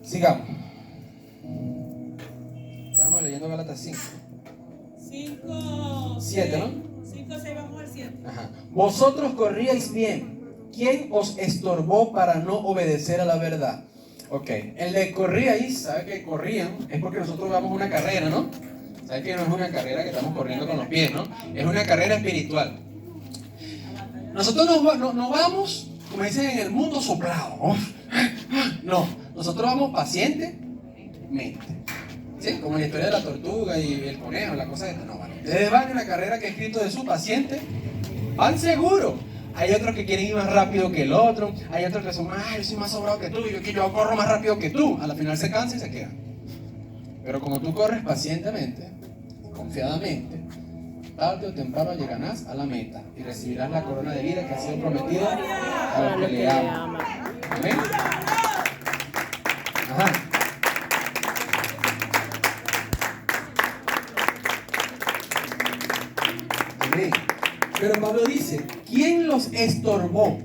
Sigamos. Estamos leyendo Gálatas 5. 5, 7, ¿no? 5, 6, vamos al 7. Ajá. Vosotros corríais bien. ¿Quién os estorbó para no obedecer a la verdad? Ok, el de corríais, ¿sabe que corrían? Es porque nosotros vamos una carrera, ¿no? ¿Sabe que no es una carrera que estamos corriendo con los pies, ¿no? Es una carrera espiritual. Nosotros no vamos, como dicen, en el mundo soplado. No, nosotros vamos pacientemente. ¿Sí? Como en la historia de la tortuga y el conejo, la cosa esta. No, bueno. Ustedes van en la carrera que es escrito de su paciente, van seguro. Hay otros que quieren ir más rápido que el otro. Hay otros que son, yo soy más sobrado que tú, yo corro más rápido que tú. A la final se cansa y se queda. Pero como tú corres pacientemente, confiadamente, tarde o temprano llegarás a la meta y recibirás la corona de vida que ha sido prometida a los que le aman. Amén. Ajá. Amén. Pero Pablo dice, ¿quién los estorbó?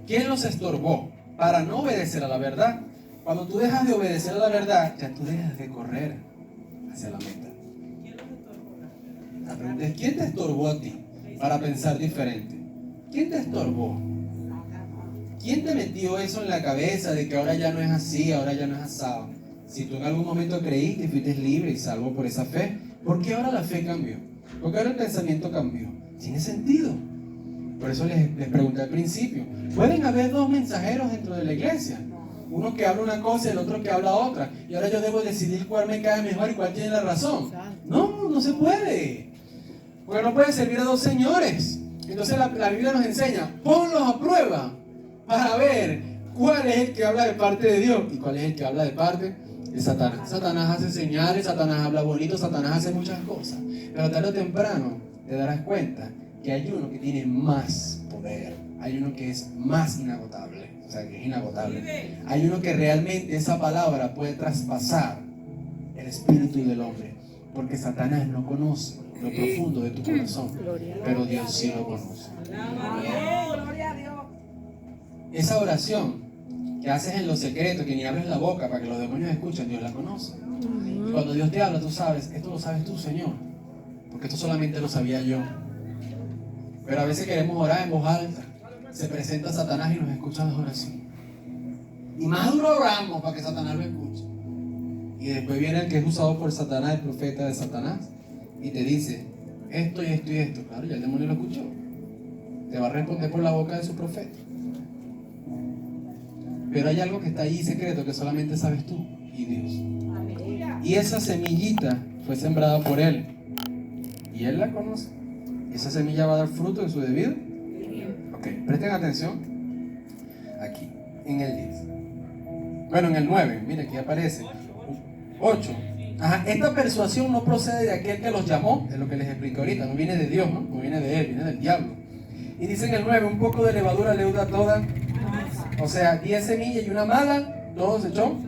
¿Quién los estorbó para no obedecer a la verdad? Cuando tú dejas de obedecer a la verdad, ya tú dejas de correr hacia la meta. La pregunta es, ¿quién te estorbó a ti para pensar diferente? ¿Quién te estorbó? ¿Quién te metió eso en la cabeza de que ahora ya no es así, ahora ya no es asado? Si tú en algún momento creíste y fuiste libre y salvo por esa fe, ¿por qué ahora la fe cambió? ¿Por qué ahora el pensamiento cambió? Tiene sentido. Por eso les pregunté al principio. ¿Pueden haber dos mensajeros dentro de la iglesia? Uno que habla una cosa y el otro que habla otra. Y ahora yo debo decidir cuál me cae mejor y cuál tiene la razón. No, no se puede. Porque no puede servir a dos señores. Entonces la Biblia nos enseña, ponlos a prueba para ver cuál es el que habla de parte de Dios y cuál es el que habla de parte de Satanás. Satanás hace señales, Satanás habla bonito, Satanás hace muchas cosas. Pero tarde o temprano te darás cuenta que hay uno que tiene más poder. Hay uno que es más inagotable. O sea, que es inagotable. Hay uno que realmente esa palabra puede traspasar el espíritu del hombre. Porque Satanás no conoce lo profundo de tu corazón. Pero Dios sí lo conoce. Gloria a Dios. Esa oración que haces en lo secreto, que ni abres la boca para que los demonios escuchen, Dios la conoce. Y cuando Dios te habla, tú sabes, esto lo sabes tú, Señor. Porque esto solamente lo sabía yo. Pero a veces queremos orar en voz alta. Se presenta Satanás y nos escucha las oraciones. Y más duro oramos para que Satanás lo escuche. Y después viene el que es usado por Satanás, el profeta de Satanás, y te dice, esto y esto y esto. Claro, ya el demonio lo escuchó. Te va a responder por la boca de su profeta. Pero hay algo que está ahí secreto que solamente sabes tú y Dios. Y esa semillita fue sembrada por Él. Y Él la conoce. Y esa semilla va a dar fruto en su debido. Ok, presten atención. Aquí, en el 10. Bueno, en el 9, mira, aquí aparece. 8. Ajá, esta persuasión no procede de aquel que los llamó, es lo que les expliqué ahorita. No viene de Dios, ¿no? No viene de Él, viene del diablo. Y dice en el 9, un poco de levadura leuda toda. O sea, 10 semillas y una mala, todo se echó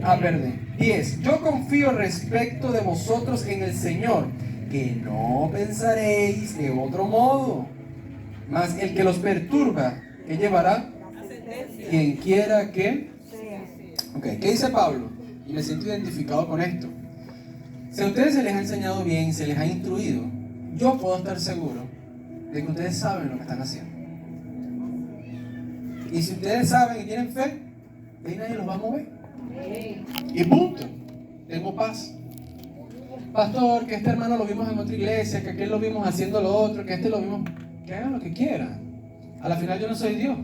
a perder. 10. Yo confío respecto de vosotros en el Señor, que no pensaréis de otro modo. Mas el que los perturba, ¿qué llevará? Quien quiera que... Ok, ¿qué dice Pablo? Y me siento identificado con esto. Si a ustedes se les ha enseñado bien, se les ha instruido, yo puedo estar seguro de que ustedes saben lo que están haciendo. Y si ustedes saben y tienen fe, ahí nadie los va a mover. Y punto. Tengo paz. Pastor, que este hermano lo vimos en otra iglesia, que aquel lo vimos haciendo lo otro, que este lo vimos... Que hagan lo que quieran. A la final yo no soy Dios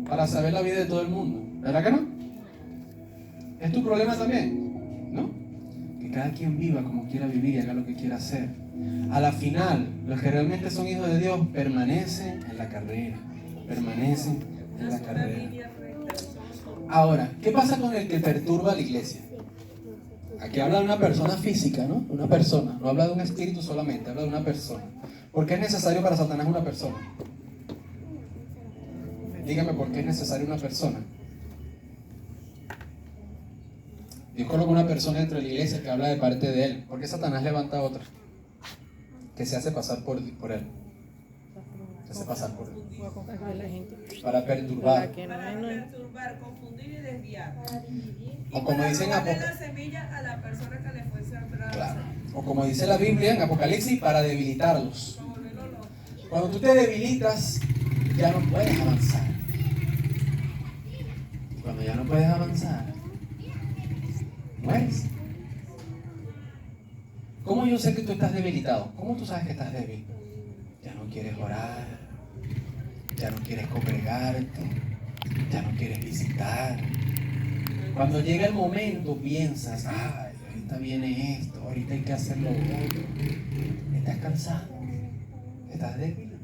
para saber la vida de todo el mundo. ¿Verdad que no? ¿Es tu problema también? ¿No? Que cada quien viva como quiera vivir y haga lo que quiera hacer. A la final, los que realmente son hijos de Dios permanecen en la carrera. Permanecen en la carrera. Ahora, ¿qué pasa con el que perturba a la iglesia? Aquí habla de una persona física, ¿no? Una persona. No habla de un espíritu solamente, habla de una persona. ¿Por qué es necesario para Satanás una persona? Dígame por qué es necesario una persona. Dios coloca una persona dentro de la iglesia que habla de parte de Él. ¿Por qué Satanás levanta a otra? Que se hace pasar por Él. Se hace pasar por Él. Para perturbar. Para perturbar, confundir y desviar. O como dicen la semilla a la persona que le fue sembrada. Claro. O como dice la Biblia en Apocalipsis, para debilitarlos. Cuando tú te debilitas, ya no puedes avanzar. Y cuando ya no puedes avanzar, mueres. ¿Cómo yo sé que tú estás debilitado? ¿Cómo tú sabes que estás débil? Ya no quieres orar, ya no quieres congregarte, ya no quieres visitar. Cuando llega el momento piensas, ay, ahorita viene esto, ahorita hay que hacer lo otro. Estás cansado, estás debilitado.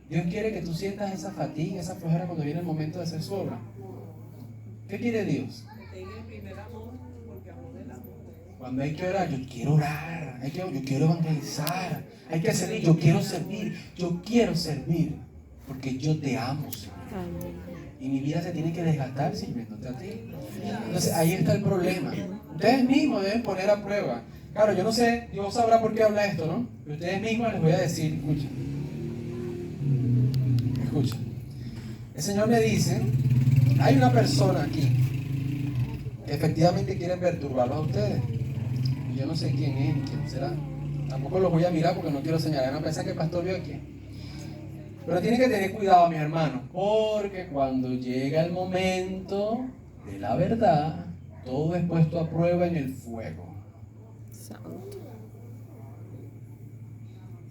Dios quiere que tú sientas esa fatiga, esa flojera cuando viene el momento de hacer su obra. ¿Qué quiere Dios? Cuando hay que orar, yo quiero orar, yo quiero evangelizar, hay que servir, yo quiero servir, porque yo te amo, Señor. Y mi vida se tiene que desgastar sirviéndote a ti. Entonces ahí está el problema. Ustedes mismos deben poner a prueba. Claro, yo no sé, Dios sabrá por qué habla esto, ¿no? Pero ustedes mismos les voy a decir, escuchen. El Señor me dice, hay una persona aquí que efectivamente quiere perturbarlos a ustedes. Y yo no sé quién es, quién será. Tampoco los voy a mirar porque no quiero señalar. No pensé que el pastor vio aquí. Pero tienen que tener cuidado, mis hermanos, porque cuando llega el momento de la verdad, todo es puesto a prueba en el fuego. Santo.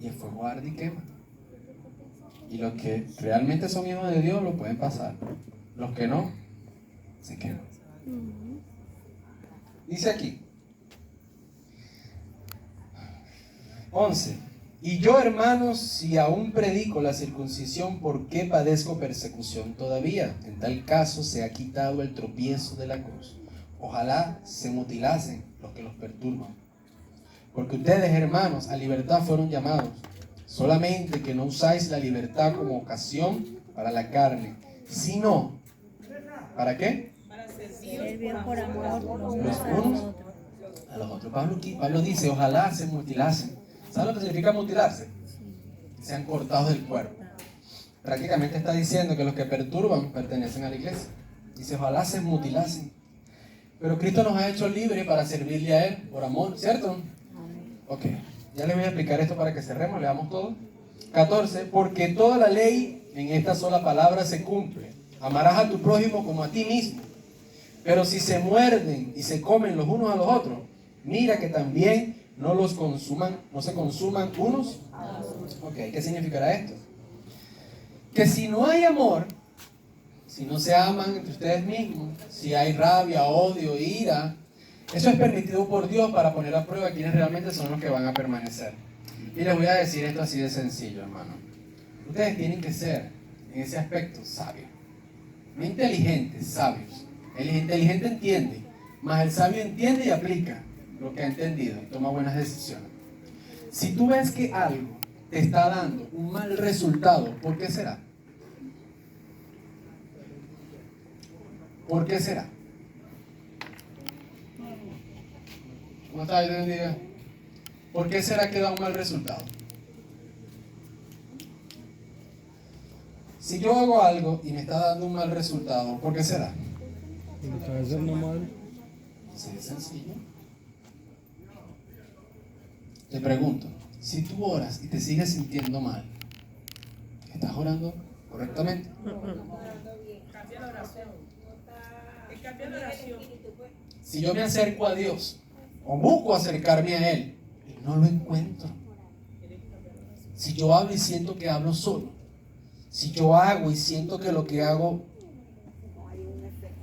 Y el fuego arde y quema. Y los que realmente son hijos de Dios lo pueden pasar. Los que no, se queman. Dice aquí, 11. Y yo, hermanos, si aún predico la circuncisión, ¿por qué padezco persecución todavía? En tal caso se ha quitado el tropiezo de la cruz. Ojalá se mutilasen los que los perturban. Porque ustedes, hermanos, a libertad fueron llamados. Solamente que no usáis la libertad como ocasión para la carne, sino, ¿para qué? Servir por amor los unos Los a los unos otros. a los otros. Pablo dice, ojalá se mutilasen. ¿Saben lo que significa mutilarse? Sean cortados del cuerpo. Prácticamente está diciendo que los que perturban pertenecen a la iglesia. Dice, ojalá se mutilasen. Pero Cristo nos ha hecho libres para servirle a Él por amor, ¿cierto? Ok, ya les voy a explicar esto para que cerremos, leamos todo. 14, porque toda la ley en esta sola palabra se cumple. Amarás a tu prójimo como a ti mismo. Pero si se muerden y se comen los unos a los otros, mira que también no se consuman unos. Ok, ¿qué significará esto? Que si no hay amor, si no se aman entre ustedes mismos, si hay rabia, odio, ira, eso es permitido por Dios para poner a prueba quiénes realmente son los que van a permanecer. Y les voy a decir esto así de sencillo, hermano. Ustedes tienen que ser, en ese aspecto, sabios. No inteligentes, sabios. El inteligente entiende, mas el sabio entiende y aplica lo que ha entendido y toma buenas decisiones. Si tú ves que algo te está dando un mal resultado, ¿por qué será? ¿Por qué será? ¿Cómo está? Dios bendiga. ¿Por qué será que da un mal resultado? Si yo hago algo y me está dando un mal resultado, ¿por qué será? Sí, es sencillo. Te pregunto, si tú oras y te sigues sintiendo mal, ¿estás orando correctamente? Cambia la oración. Cambia la oración. Si yo me acerco a Dios o busco acercarme a Él y no lo encuentro, si yo hablo y siento que hablo solo, si yo hago y siento que lo que hago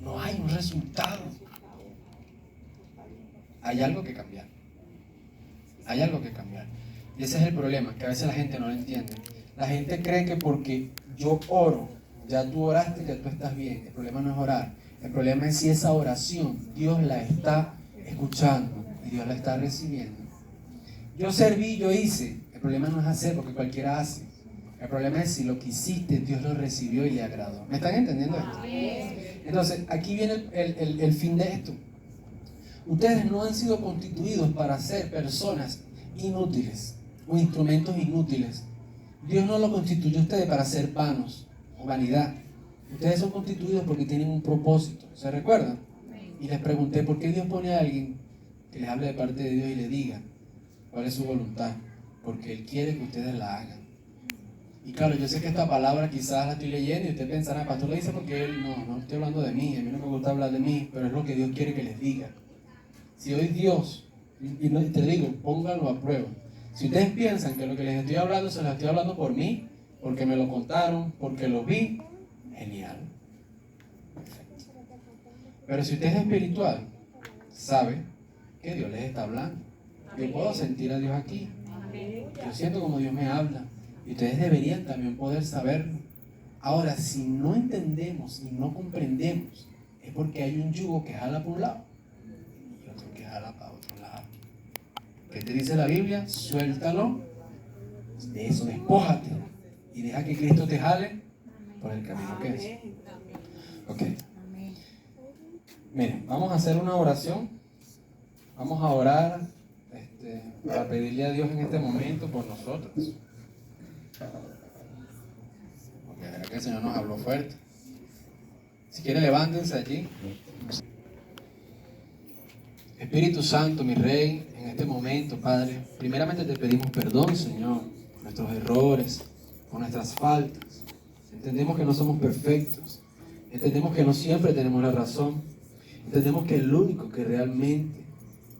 no hay un resultado, hay algo que cambiar. Hay algo que cambiar. Y ese es el problema, que a veces la gente no lo entiende. La gente cree que porque yo oro, ya tú oraste, ya tú estás bien. El problema no es orar. El problema es si esa oración Dios la está escuchando y Dios la está recibiendo. Yo serví, yo hice. El problema no es hacer, porque cualquiera hace. El problema es si lo que hiciste Dios lo recibió y le agradó. ¿Me están entendiendo esto? Entonces, aquí viene el fin de esto. Ustedes no han sido constituidos para ser personas inútiles o instrumentos inútiles. Dios no lo constituyó a ustedes para ser vanos o vanidad. Ustedes son constituidos porque tienen un propósito. ¿Se recuerdan? Y les pregunté por qué Dios pone a alguien que les hable de parte de Dios y le diga cuál es su voluntad. Porque Él quiere que ustedes la hagan. Y claro, yo sé que esta palabra quizás la estoy leyendo y usted pensará, pastor, lo dice porque él no estoy hablando de mí, a mí no me gusta hablar de mí, pero es lo que Dios quiere que les diga. Si hoy Dios, y te digo, pónganlo a prueba. Si ustedes piensan que lo que les estoy hablando se lo estoy hablando por mí, porque me lo contaron, porque lo vi, genial. Perfecto. Pero si usted es espiritual, sabe que Dios les está hablando. Yo puedo sentir a Dios aquí. Yo siento como Dios me habla. Y ustedes deberían también poder saberlo. Ahora, si no entendemos y no comprendemos, es porque hay un yugo que jala por un lado y otro que jala para otro lado. ¿Qué te dice la Biblia? Suéltalo, de eso despójate y deja que Cristo te jale por el camino que es. Ok. Miren, vamos a hacer una oración. Vamos a orar para pedirle a Dios en este momento por nosotros. Porque la verdad que el Señor nos habló fuerte. Si quieren, levántense allí. Espíritu Santo, mi Rey, en este momento, Padre, primeramente te pedimos perdón, Señor, nuestros errores, por nuestras faltas. Entendemos que no somos perfectos. Entendemos que no siempre tenemos la razón. Entendemos que el único que realmente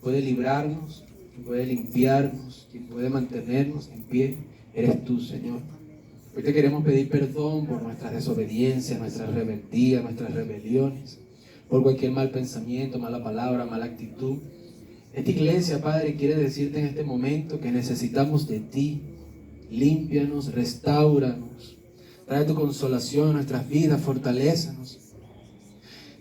puede librarnos, quien puede limpiarnos, quien puede mantenernos en pie, eres tú, Señor. Hoy te queremos pedir perdón por nuestras desobediencias, nuestras rebeldías, nuestras rebeliones, por cualquier mal pensamiento, mala palabra, mala actitud. Esta iglesia, Padre, quiere decirte en este momento que necesitamos de ti. Límpianos, restáuranos, trae tu consolación a nuestras vidas, fortalézanos.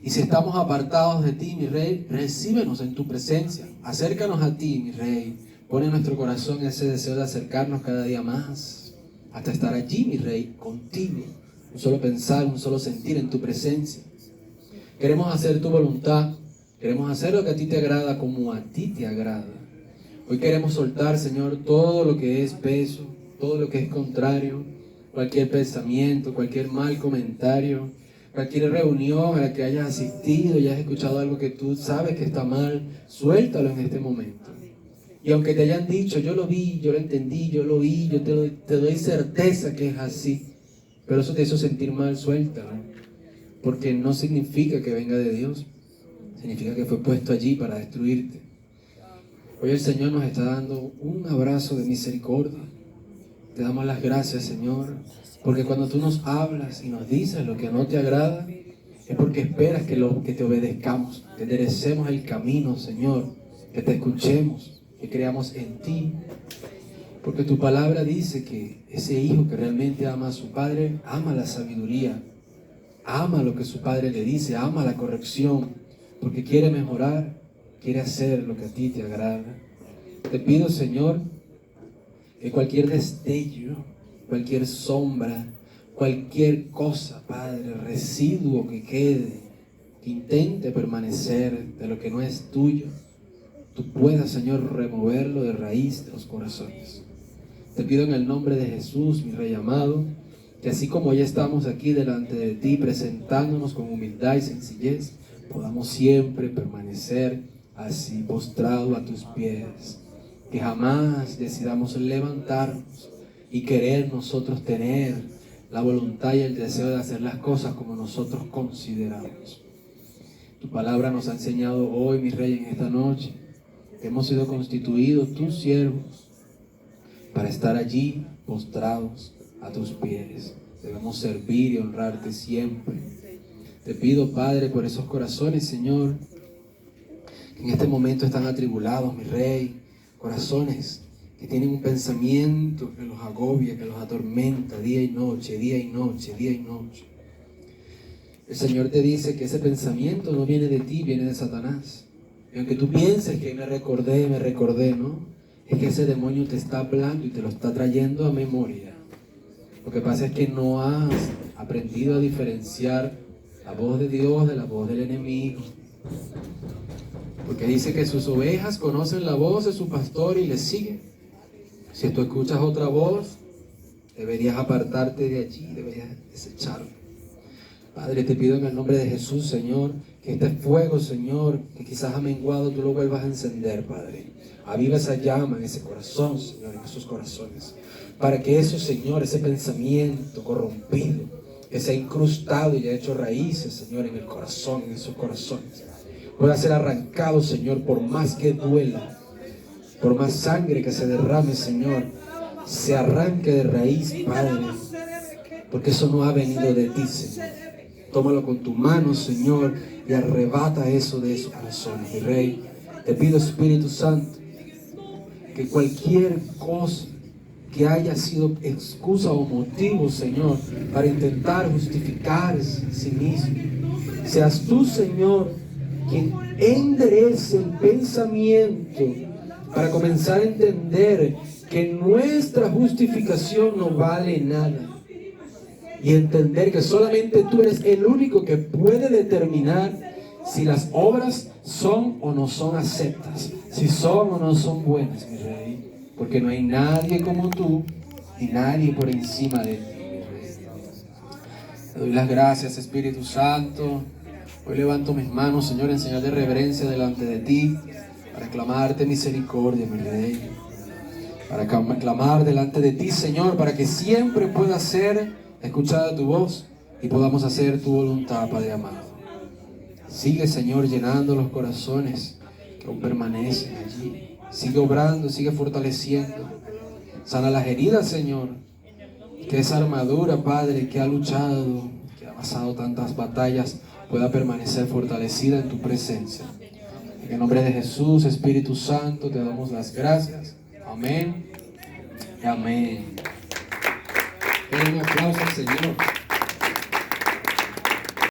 Y si estamos apartados de ti, mi Rey, recíbenos en tu presencia. Acércanos a ti, mi Rey. Pon en nuestro corazón ese deseo de acercarnos cada día más, hasta estar allí, mi Rey, contigo. Un solo pensar, un solo sentir en tu presencia. Queremos hacer tu voluntad. Queremos hacer lo que a ti te agrada, como a ti te agrada. Hoy queremos soltar, Señor, todo lo que es peso, todo lo que es contrario, cualquier pensamiento, cualquier mal comentario, cualquier reunión a la que hayas asistido y hayas escuchado algo que tú sabes que está mal, suéltalo en este momento. Y aunque te hayan dicho, yo lo vi, yo lo entendí, yo lo oí, yo te doy certeza que es así, pero eso te hizo sentir mal, suéltalo. Porque no significa que venga de Dios, significa que fue puesto allí para destruirte. Hoy el Señor nos está dando un abrazo de misericordia. Te damos las gracias, Señor, porque cuando tú nos hablas y nos dices lo que no te agrada, es porque esperas que te obedezcamos, que enderecemos el camino, Señor, que te escuchemos, que creamos en ti. Porque tu palabra dice que ese hijo que realmente ama a su padre, ama la sabiduría, ama lo que su padre le dice, ama la corrección, porque quiere mejorar, quiere hacer lo que a ti te agrada. Te pido, Señor, que cualquier destello, cualquier sombra, cualquier cosa, Padre, residuo que quede, que intente permanecer de lo que no es tuyo, tú puedas, Señor, removerlo de raíz de los corazones. Te pido en el nombre de Jesús, mi Rey amado, que así como ya estamos aquí delante de ti, presentándonos con humildad y sencillez, podamos siempre permanecer así, postrado a tus pies. Que jamás decidamos levantarnos y querer nosotros tener la voluntad y el deseo de hacer las cosas como nosotros consideramos. Tu palabra nos ha enseñado hoy, mi Rey, en esta noche, que hemos sido constituidos tus siervos para estar allí postrados a tus pies. Debemos servir y honrarte siempre. Te pido, Padre, por esos corazones, Señor, que en este momento están atribulados, mi Rey, corazones que tienen un pensamiento que los agobia, que los atormenta día y noche, día y noche, día y noche. El Señor te dice que ese pensamiento no viene de ti, viene de Satanás. Y aunque tú pienses que me recordé, ¿no? Es que ese demonio te está hablando y te lo está trayendo a memoria. Lo que pasa es que no has aprendido a diferenciar la voz de Dios de la voz del enemigo. Porque dice que sus ovejas conocen la voz de su pastor y le siguen. Si tú escuchas otra voz, deberías apartarte de allí, deberías desecharlo. Padre, te pido en el nombre de Jesús, Señor, que este fuego, Señor, que quizás ha menguado, tú lo vuelvas a encender, Padre. Aviva esa llama en ese corazón, Señor, en esos corazones. Para que eso, Señor, ese pensamiento corrompido, que se ha incrustado y ha hecho raíces, Señor, en el corazón, en esos corazones, pueda ser arrancado, Señor, por más que duela, por más sangre que se derrame, Señor, se arranque de raíz, Padre, porque eso no ha venido de ti, Señor. Tómalo con tu mano, Señor, y arrebata eso de esos corazones, mi Rey. Te pido, Espíritu Santo, que cualquier cosa que haya sido excusa o motivo, Señor, para intentar justificarse a sí mismo, seas tú, Señor, quien enderece el pensamiento para comenzar a entender que nuestra justificación no vale nada. Y entender que solamente tú eres el único que puede determinar si las obras son o no son aceptas, si son o no son buenas, mi Rey. Porque no hay nadie como tú y nadie por encima de ti, mi Rey. Te doy las gracias, Espíritu Santo. Hoy levanto mis manos, Señor, en señal de reverencia delante de ti, para clamarte misericordia, mi Rey. para clamar delante de ti, Señor, para que siempre pueda ser escuchada tu voz y podamos hacer tu voluntad, Padre amado. Sigue, Señor, llenando los corazones que aún permanecen allí. Sigue obrando, sigue fortaleciendo. Sana las heridas, Señor. Que esa armadura, Padre, que ha luchado, que ha pasado tantas batallas, pueda permanecer fortalecida en tu presencia. En el nombre de Jesús, Espíritu Santo, te damos las gracias. Amén y amén. Den un aplauso al Señor.